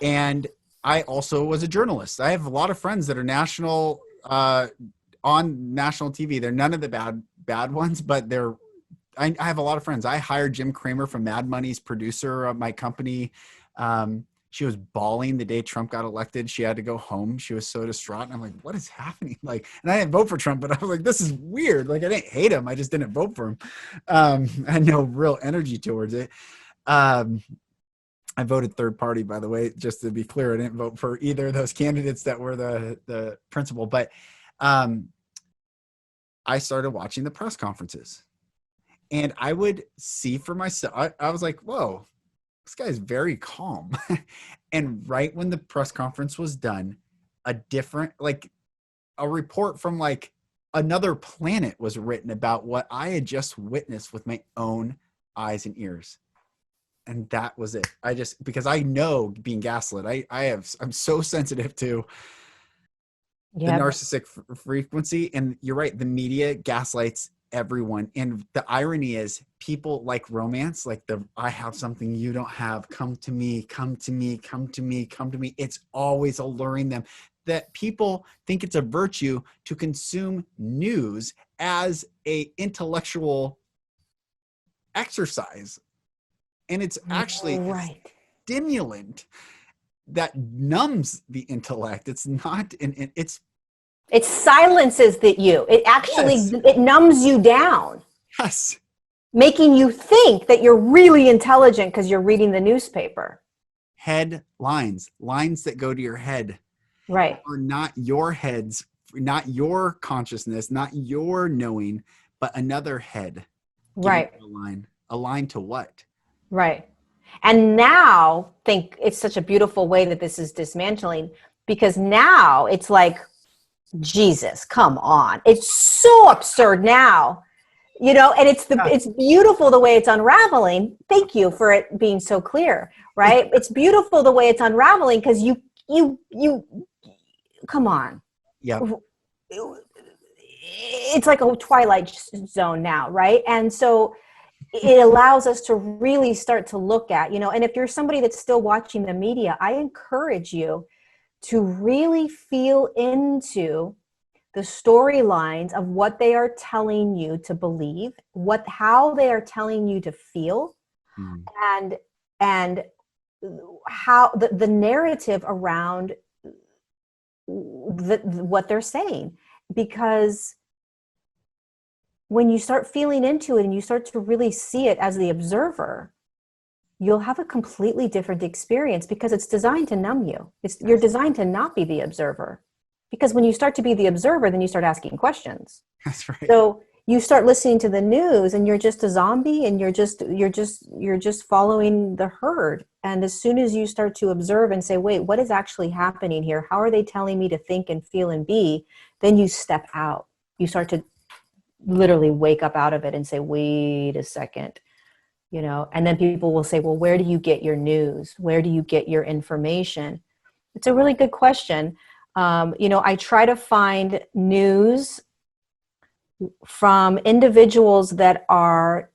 And I also was a journalist. I have a lot of friends that are national, on national TV. They're none of the bad ones, but I have a lot of friends. I hired Jim Cramer from Mad Money's producer of my company. She was bawling the day Trump got elected. She had to go home. She was so distraught. And I'm like, what is happening? And I didn't vote for Trump, but I was like, this is weird. I didn't hate him. I just didn't vote for him. I had no real energy towards it. I voted third party, by the way, just to be clear. I didn't vote for either of those candidates that were the principal, but I started watching the press conferences, and I would see for myself. I was like, whoa, this guy's very calm. And right when the press conference was done, a report from another planet was written about what I had just witnessed with my own eyes and ears. And that was it. Because I know being gaslit, I'm so sensitive to the narcissistic frequency. And you're right. The media gaslights everyone. And the irony is, people like romance, I have something you don't have. Come to me, come to me, come to me, come to me. It's always alluring them. That people think it's a virtue to consume news as a intellectual exercise. And it's actually a stimulant that numbs the intellect. It's not
it silences you. It actually, it numbs you down.
Yes.
Making you think that you're really intelligent because you're reading the newspaper.
head lines, lines that go to your head,
Right.
are not your heads, not your consciousness, not your knowing, but another head giving
Right.
you a line to what?
Right. And now think it's such a beautiful way that this is dismantling, because now it's like, Jesus, come on. It's so absurd now, and it's beautiful the way it's unraveling. Thank you for it being so clear, right? It's beautiful the way it's unraveling, because you come on.
Yeah.
It's like a twilight zone now, right? And so it allows us to really start to look at, and if you're somebody that's still watching the media, I encourage you to really feel into the storylines of what they are telling you to believe, how they are telling you to feel, and how the narrative around what they're saying. Because when you start feeling into it and you start to really see it as the observer, you'll have a completely different experience, because it's designed to numb you. You're designed to not be the observer. Because when you start to be the observer, then you start asking questions.
That's right.
So you start listening to the news and you're just a zombie, and you're just following the herd. And as soon as you start to observe and say, wait, what is actually happening here? How are they telling me to think and feel and be? Then you step out. You start to literally wake up out of it and say, wait a second, and then people will say, well, where do you get your news? Where do you get your information? It's a really good question. I try to find news from individuals that are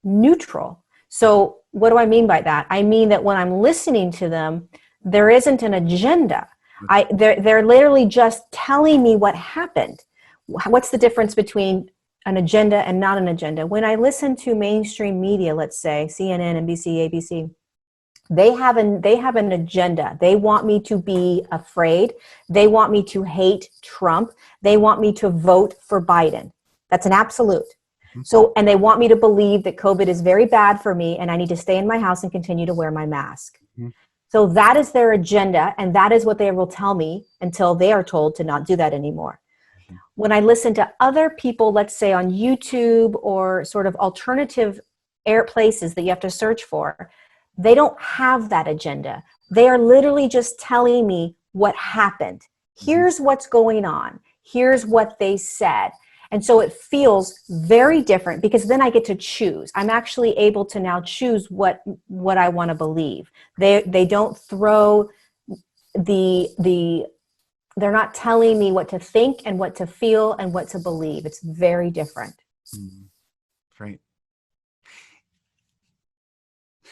neutral. So what do I mean by that? I mean that when I'm listening to them, there isn't an agenda. They're literally just telling me what happened. What's the difference between an agenda and not an agenda? When I listen to mainstream media, let's say CNN, NBC, ABC, they have an agenda. They want me to be afraid. They want me to hate Trump. They want me to vote for Biden. That's an absolute. So, and they want me to believe that COVID is very bad for me and I need to stay in my house and continue to wear my mask. So that is their agenda, and that is what they will tell me until they are told to not do that anymore. When I listen to other people, let's say on YouTube or sort of alternative places that you have to search for, they don't have that agenda. They are literally just telling me what happened. Here's what's going on. Here's what they said. And so it feels very different, because then I get to choose. I'm actually able to now choose what I want to believe. They don't throw they're not telling me what to think and what to feel and what to believe. It's very different.
Right.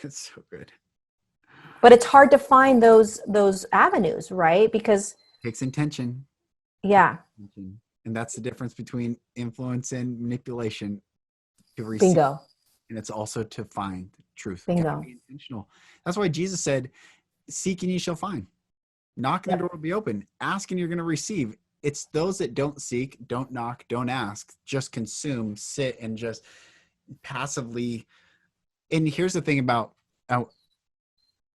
It's so good.
But it's hard to find those avenues, right? Because
it takes intention.
Yeah.
And that's the difference between influence and manipulation. To receive,
bingo.
And it's also to find truth.
Bingo.
Be intentional. That's why Jesus said, seek and ye shall find. Knock and the door will be open. Ask and you're going to receive. It's those that don't seek, don't knock, don't ask, just consume, sit, and just passively. And here's the thing about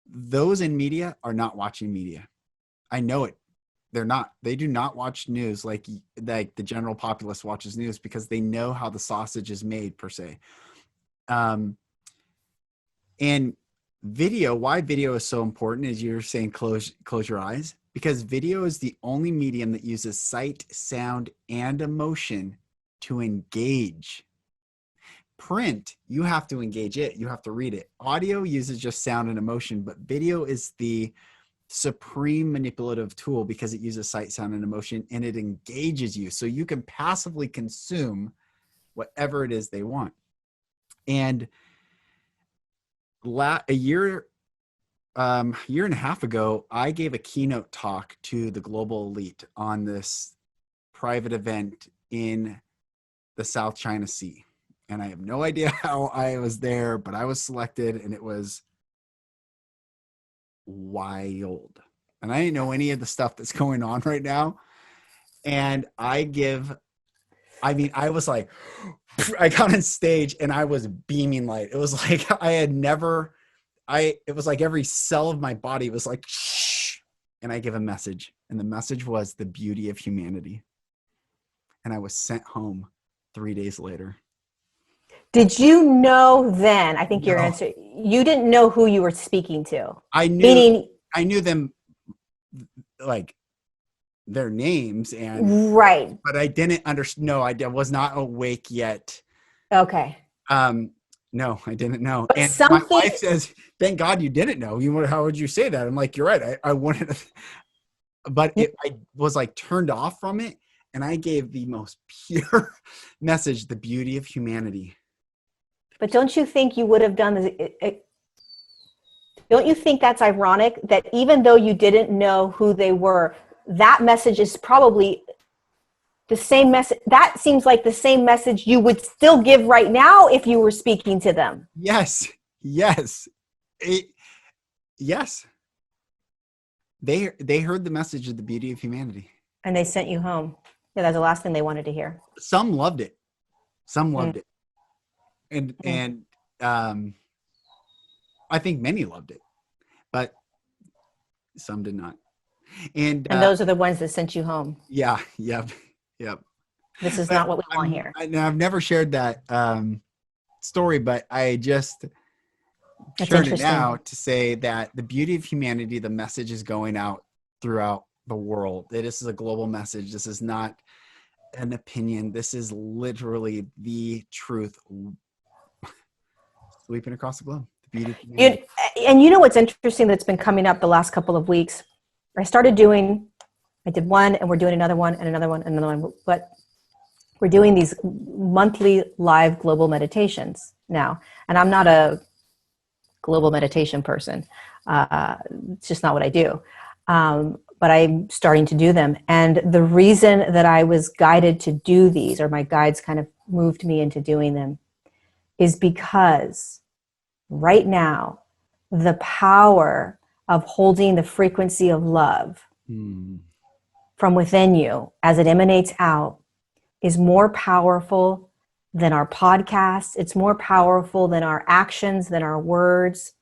those in media are not watching media. I know it. They're not. They do not watch news like the general populace watches news, because they know how the sausage is made, per se. And video, why video is so important is you're saying close your eyes, because video is the only medium that uses sight, sound, and emotion to engage. Print, you have to engage it. You have to read it. Audio uses just sound and emotion, but video is the supreme manipulative tool, because it uses sight, sound, and emotion, and it engages you. So you can passively consume whatever it is they want. And a year and a half ago, I gave a keynote talk to the global elite on this private event in the South China Sea. And I have no idea how I was there, but I was selected, and it was wild. And I didn't know any of the stuff that's going on right now. And I was like, I got on stage and I was beaming light. It was like I it was like every cell of my body was like, shh. And I give a message, and the message was the beauty of humanity. And I was sent home 3 days later.
Did you know then? I think
No.
your answer, you didn't know who you were speaking to.
I knew them, like their names, and
right.
but I didn't understand. No, I was not awake yet.
Okay.
No, I didn't know.
But
And my wife says, "Thank God you didn't know. How would you say that?" I'm like, "You're right. I wanted to," but I was like turned off from it, and I gave the most pure message: the beauty of humanity.
But don't you think you would have done this? Don't you think that's ironic that even though you didn't know who they were, that message is probably the same message? That seems like the same message you would still give right now if you were speaking to them.
Yes. Yes. They heard the message of the beauty of humanity.
And they sent you home. Yeah, that's the last thing they wanted to hear.
Some loved it. Some loved it. And I think many loved it, but some did not. And
those are the ones that sent you home.
Yeah. Yep.
This is not what we want here.
I've never shared that story, but I just shared it now to say that the beauty of humanity, the message is going out throughout the world. This is a global message. This is not an opinion. This is literally the truth sweeping across the globe. The beauty of humanity.
And you know what's interesting that's been coming up the last couple of weeks? I did one, and we're doing another one and another one and another one. But we're doing these monthly live global meditations now. And I'm not a global meditation person. It's just not what I do. But I'm starting to do them. And the reason that I was guided to do these, or my guides kind of moved me into doing them, is because right now, the power of holding the frequency of love from within you as it emanates out is more powerful than our podcasts. It's more powerful than our actions, than our words.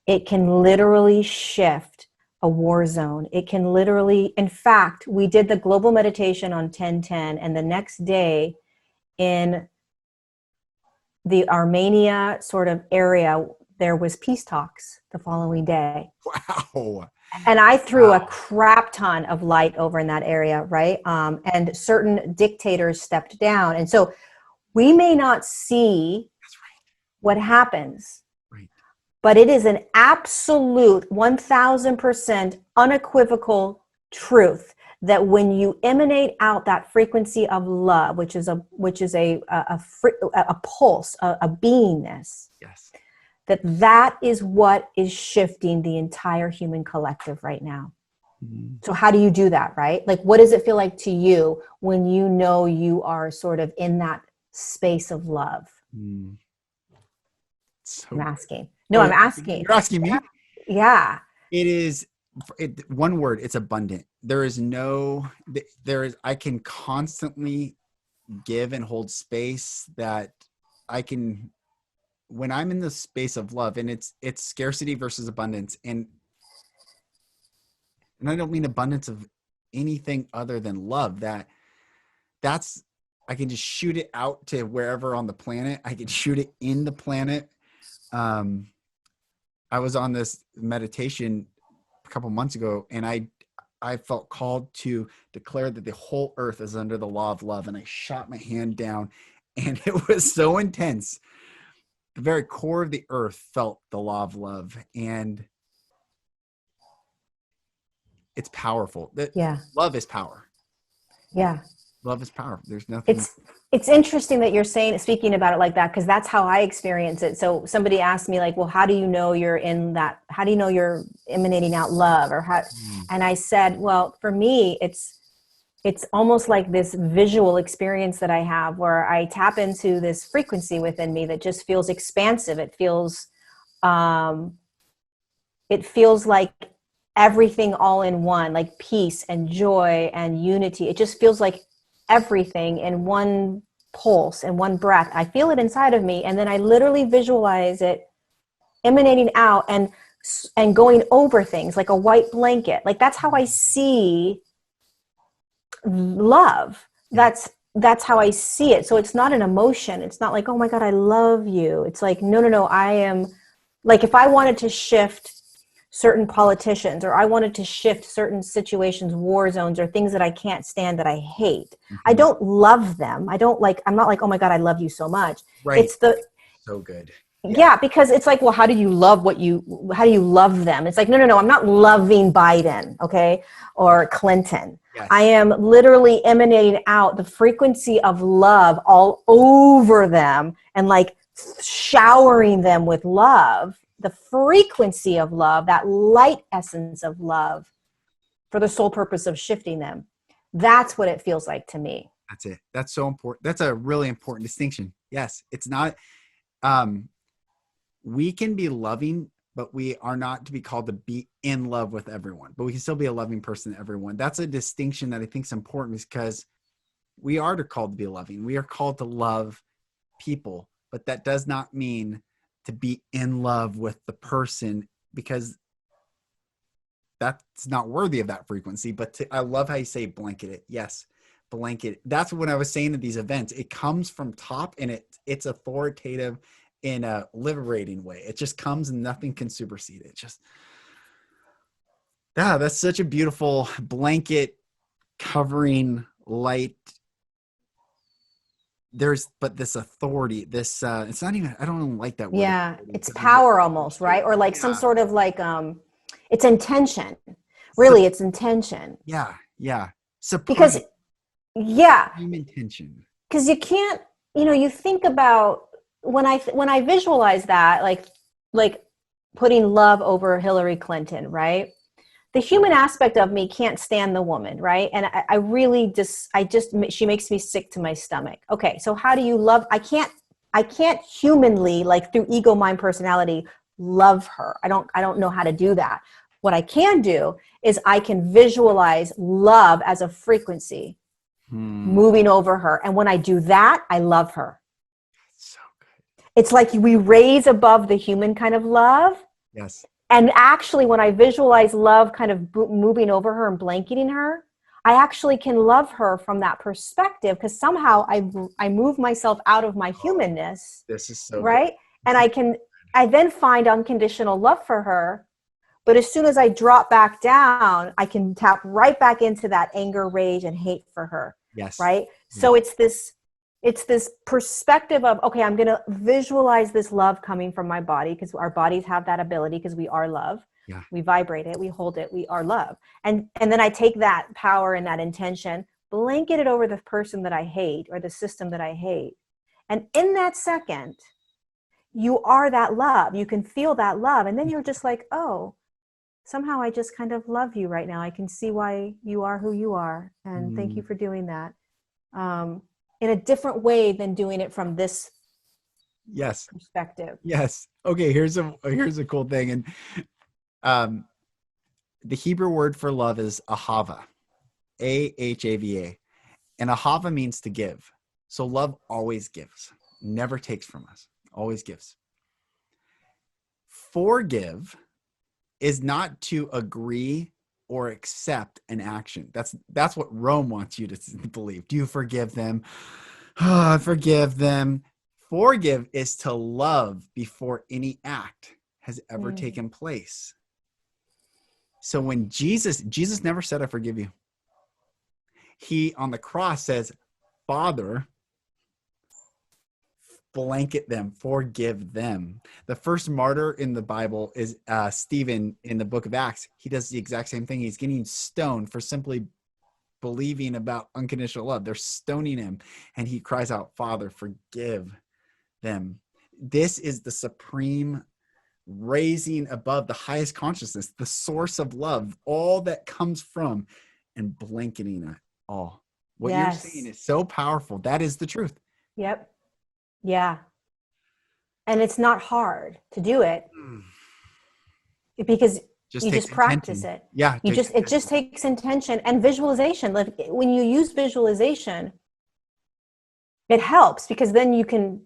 It can literally shift a war zone. It can literally, in fact, we did the global meditation on 10/10, and the next day in the Armenia sort of area, there was peace talks the following day.
Wow.
And I threw a crap ton of light over in that area, right? And certain dictators stepped down. And so we may not see what happens, but it is an absolute 1000% unequivocal truth that when you emanate out that frequency of love, which is a pulse, a beingness,
yes,
that is what is shifting the entire human collective right now. Mm-hmm. So how do you do that, right? Like, what does it feel like to you when you know you are sort of in that space of love? I'm asking. No, I'm asking.
You're asking me?
Yeah.
It is one word. It's abundant. I can constantly give and hold space that I can, when I'm in the space of love, and it's scarcity versus abundance. And I don't mean abundance of anything other than love. That's, I can just shoot it out to wherever on the planet. I can shoot it in the planet. I was on this meditation a couple months ago, and I felt called to declare that the whole earth is under the law of love. And I shot my hand down, and it was so intense. The very core of the earth felt the law of love, and it's powerful.
Yeah.
Love is power.
Yeah.
Love is power. There's nothing.
It's interesting that you're speaking about it like that, because that's how I experience it. So somebody asked me, like, well, how do you know you're in that? How do you know you're emanating out love? Or how? And I said, well, for me, it's almost like this visual experience that I have where I tap into this frequency within me that just feels expansive. It feels like everything all in one, like peace and joy and unity. It just feels like everything in one pulse and one breath. I feel it inside of me, and then I literally visualize it emanating out and going over things like a white blanket. Like that's how I see love. That's how I see it. So it's not an emotion. It's not like, oh my God, I love you. It's like, no, I am, like, if I wanted to shift certain politicians, or I wanted to shift certain situations, war zones, or things that I can't stand, that I hate, I don't love them. I'm not like, oh my God, I love you so much.
Right.
It's the,
so good.
yeah, because it's like, well, how do you love them? It's like, no, I'm not loving Biden, okay, or Clinton.
Yes.
I am literally emanating out the frequency of love all over them, and like showering them with love, the frequency of love, that light essence of love, for the sole purpose of shifting them. That's what it feels like to me.
That's it. That's so important. That's a really important distinction. Yes. It's not, we can be loving, but we are not to be called to be in love with everyone, but we can still be a loving person to everyone. That's a distinction that I think is important, because we are called to be loving. We are called to love people, but that does not mean to be in love with the person, because that's not worthy of that frequency. But I love how you say blanket it. Yes. Blanket. That's what I was saying at these events. It comes from top, and it's authoritative in a liberating way. It just comes and nothing can supersede it. Just, that's such a beautiful blanket covering light. But this authority, this, it's not even, I don't even like that word.
Yeah. It's power almost, right? Or like some sort of like, it's intention. Really, it's intention.
Yeah. Yeah.
Because, yeah.
Intention.
Because you can't, you think about, when I visualize that, like putting love over Hillary Clinton, right? The human aspect of me can't stand the woman, right? And I really she makes me sick to my stomach. Okay, so how do you love? I can't humanly, like through ego, mind, personality, love her. I don't know how to do that. What I can do is I can visualize love as a frequency moving over her. And when I do that, I love her. It's like we raise above the human kind of love.
Yes.
And actually, when I visualize love kind of moving over her and blanketing her, I actually can love her from that perspective, because somehow I move myself out of my humanness.
This is so
right. Good. And I then find unconditional love for her. But as soon as I drop back down, I can tap right back into that anger, rage, and hate for her.
Yes.
Right. Yeah. So it's this perspective of, okay, I'm going to visualize this love coming from my body, because our bodies have that ability, because we are love.
Yeah.
We vibrate it, we hold it, we are love. And then I take that power and that intention, blanket it over the person that I hate, or the system that I hate. And in that second, you are that love. You can feel that love. And then you're just like, oh, somehow I just kind of love you right now. I can see why you are who you are. And thank you for doing that. In a different way than doing it from this perspective.
Yes. Okay. Here's a cool thing. And the Hebrew word for love is ahava, ahava, and ahava means to give. So love always gives, never takes from us, always gives. Forgive is not to agree or accept an action. That's what Rome wants you to believe. Do you forgive them? Oh, forgive them. Forgive is to love before any act has ever taken place. So when Jesus never said, I forgive you. He on the cross says, Father, blanket them, forgive them. The first martyr in the Bible is Stephen in the book of Acts. He does the exact same thing. He's getting stoned for simply believing about unconditional love. They're stoning him, and he cries out, Father, forgive them. This is the supreme raising above the highest consciousness, the source of love, all that comes from, and blanketing it all. What you're saying is so powerful. That is the truth.
Yep. Yeah. And it's not hard to do it because you just practice it.
Yeah.
It just takes intention and visualization. Like when you use visualization, it helps because then you can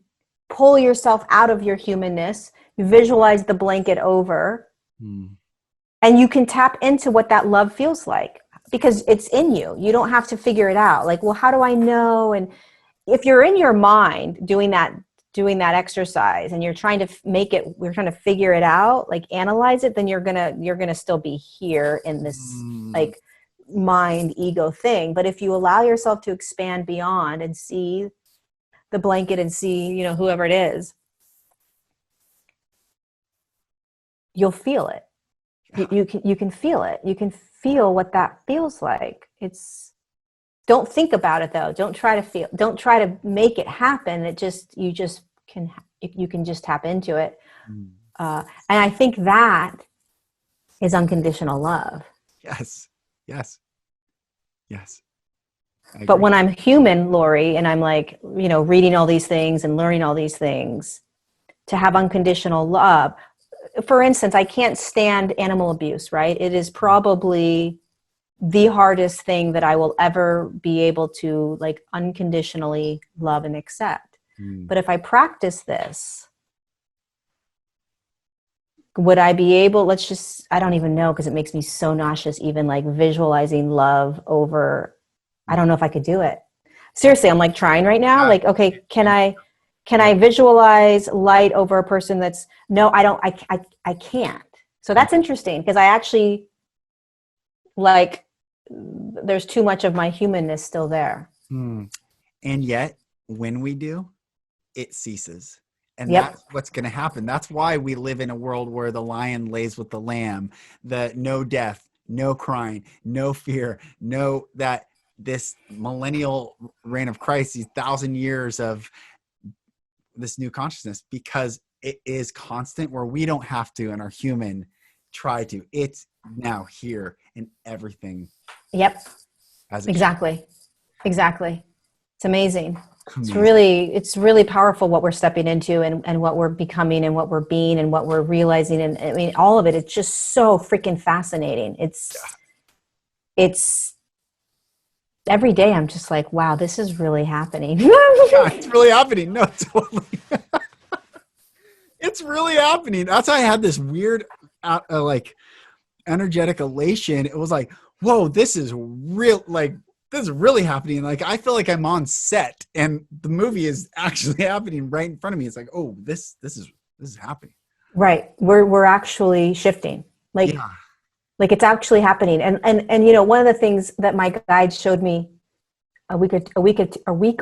pull yourself out of your humanness. You visualize the blanket over, and you can tap into what that love feels like because it's in you. You don't have to figure it out. Like, well, how do I know? And if you're in your mind doing that exercise and you're trying to we're trying to figure it out, like analyze it, then you're gonna still be here in this like mind ego thing. But if you allow yourself to expand beyond and see the blanket and see, you know, whoever it is, you'll feel it. You can feel it. You can feel what that feels like. Don't think about it though. Don't try to make it happen. You can just tap into it. And I think that is unconditional love.
Yes.
But when I'm human, Lorie, and I'm like, you know, reading all these things and learning all these things, to have unconditional love, for instance, I can't stand animal abuse, right? It is probably the hardest thing that I will ever be able to like unconditionally love and accept. But if I practice this, would I be able, I don't even know, because it makes me so nauseous, even like visualizing love over, I don't know if I could do it. Seriously, I'm like trying right now. Like, okay, can I visualize light over a person I can't. So that's interesting, because I actually like, there's too much of my humanness still there.
And yet when we do, it ceases. And
Yep.
That's what's going to happen. That's why we live in a world where the lion lays with the lamb, no death, no crying, no fear, this millennial reign of Christ, these 1,000 years of this new consciousness, because it is constant, where we don't have to, and our human try to. It's now here in everything.
Yep. Exactly. It's amazing. It's really powerful what we're stepping into and what we're becoming and what we're being and what we're realizing. And I mean, all of it, it's just so freaking fascinating. It's every day I'm just like, wow, this is really happening.
Yeah, it's really happening. No, totally. It's really happening. That's why I had this weird, like energetic elation. It was like, whoa, this is real. Like, this is really happening. Like, I feel like I'm on set and the movie is actually happening right in front of me. It's like, oh, this is happening.
Right. We're actually shifting. Like, yeah. Like it's actually happening. And you know, one of the things that my guide showed me a week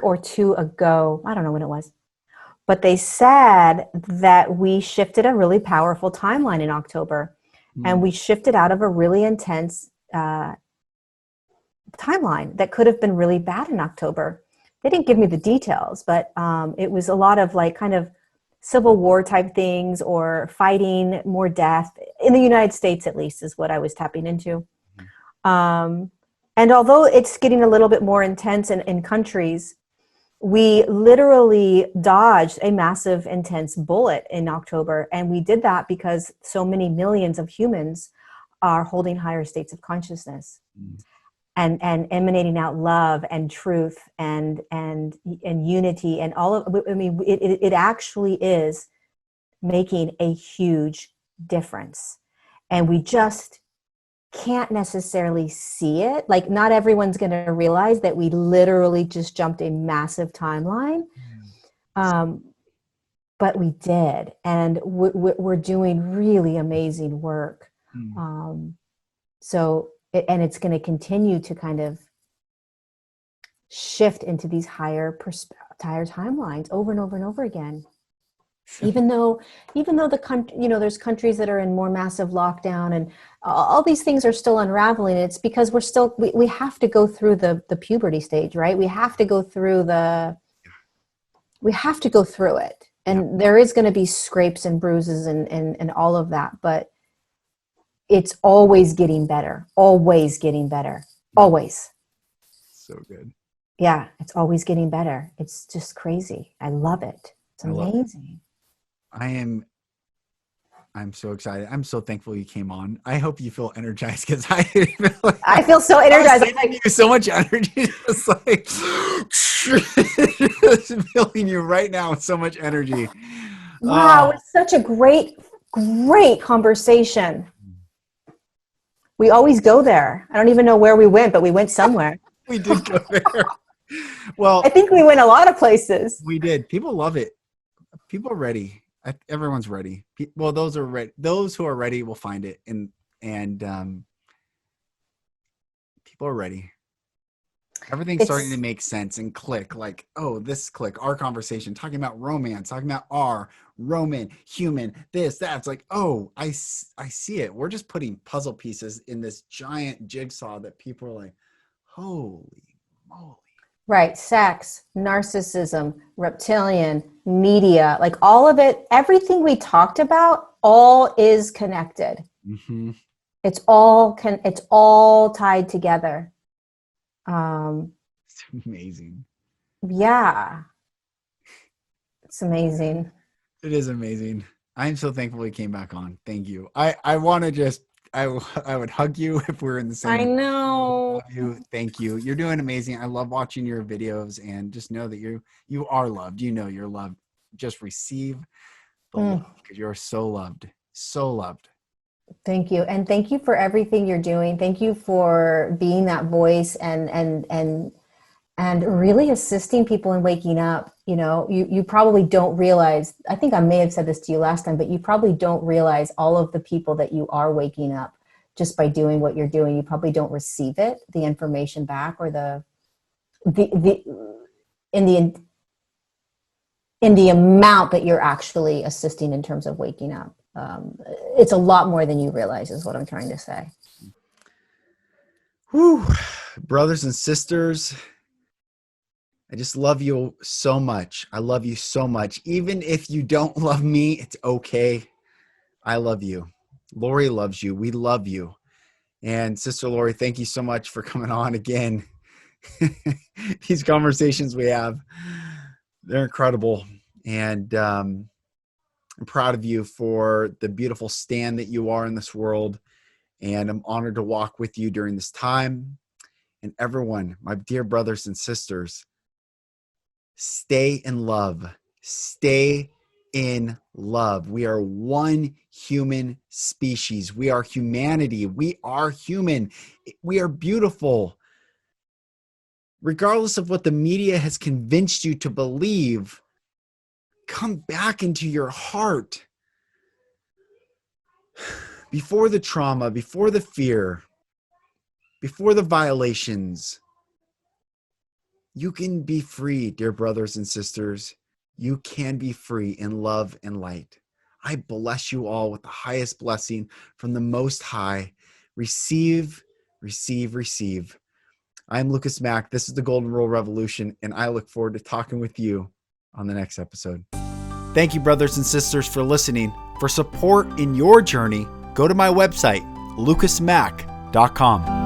or two ago, I don't know when it was, but they said that we shifted a really powerful timeline in October, and we shifted out of a really intense timeline that could have been really bad in October. They didn't give me the details, but it was a lot of like kind of Civil War type things, or fighting, more death in the United States, at least, is what I was tapping into. And although it's getting a little bit more intense in countries, we literally dodged a massive, intense bullet in October. And we did that because so many millions of humans are holding higher states of consciousness. And emanating out love and truth and unity and all of, I mean, it actually is making a huge difference. And we just can't necessarily see it. Like, not everyone's going to realize that we literally just jumped a massive timeline. But we did. And we're doing really amazing work. And it's going to continue to kind of shift into these higher timelines over and over and over again. Even though the country, you know, there's countries that are in more massive lockdown, and all these things are still unraveling. It's because we have to go through the puberty stage, right? We have to go through it. And there is going to be scrapes and bruises and all of that, but it's always getting better, always.
So good.
Yeah, it's always getting better. It's just crazy. I love it. It's amazing.
I'm so excited. I'm so thankful you came on. I hope you feel energized, because
I feel so energized.
I'm like, you so much energy. Just like feeling you right now with so much energy.
Wow, it's such a great conversation. We always go there. I don't even know where we went, but we went somewhere.
We did go there. Well,
I think we went a lot of places.
we did. People love it. People are ready. Everyone's ready. Well, those are ready. Those who are ready will find it, and people are ready. Everything's starting to make sense and click. Like, oh, this click. Our conversation talking about romance, talking about Roman, human, this, that. It's like, oh, I see it. We're just putting puzzle pieces in this giant jigsaw that people are like, holy moly.
Right. Sex, narcissism, reptilian, media, like all of it, everything we talked about, all is connected.
Mm-hmm.
It's all tied together.
It's amazing.
Yeah. It's amazing.
It is amazing. I'm so thankful we came back on. Thank you. I want to just, I would hug you if we're in the same.
I know.
I love you. Thank you. You're doing amazing. I love watching your videos, and just know that you are loved. You know you're loved. Just receive the love, because you're so loved. So loved.
Thank you. And thank you for everything you're doing. Thank you for being that voice and really assisting people in waking up. You know, you probably don't realize, I think I may have said this to you last time, but you probably don't realize all of the people that you are waking up just by doing what you're doing. You probably don't receive it, the information back, or in the amount that you're actually assisting in terms of waking up. It's a lot more than you realize, is what I'm trying to say.
Whew. Brothers and sisters, I just love you so much. I love you so much. Even if you don't love me, it's okay. I love you. Lorie loves you. We love you. And Sister Lorie, thank you so much for coming on again. These conversations we have, they're incredible. And I'm proud of you for the beautiful stand that you are in this world. And I'm honored to walk with you during this time. And everyone, my dear brothers and sisters, stay in love. Stay in love. We are one human species. We are humanity. We are human. We are beautiful. Regardless of what the media has convinced you to believe, come back into your heart. Before the trauma, before the fear, before the violations, you can be free, dear brothers and sisters. You can be free in love and light. I bless you all with the highest blessing from the Most High. Receive, receive, receive. I'm Lucas Mack. This is the Golden Rule Revolution, and I look forward to talking with you on the next episode. Thank you, brothers and sisters, for listening. For support in your journey, go to my website, lucasmack.com.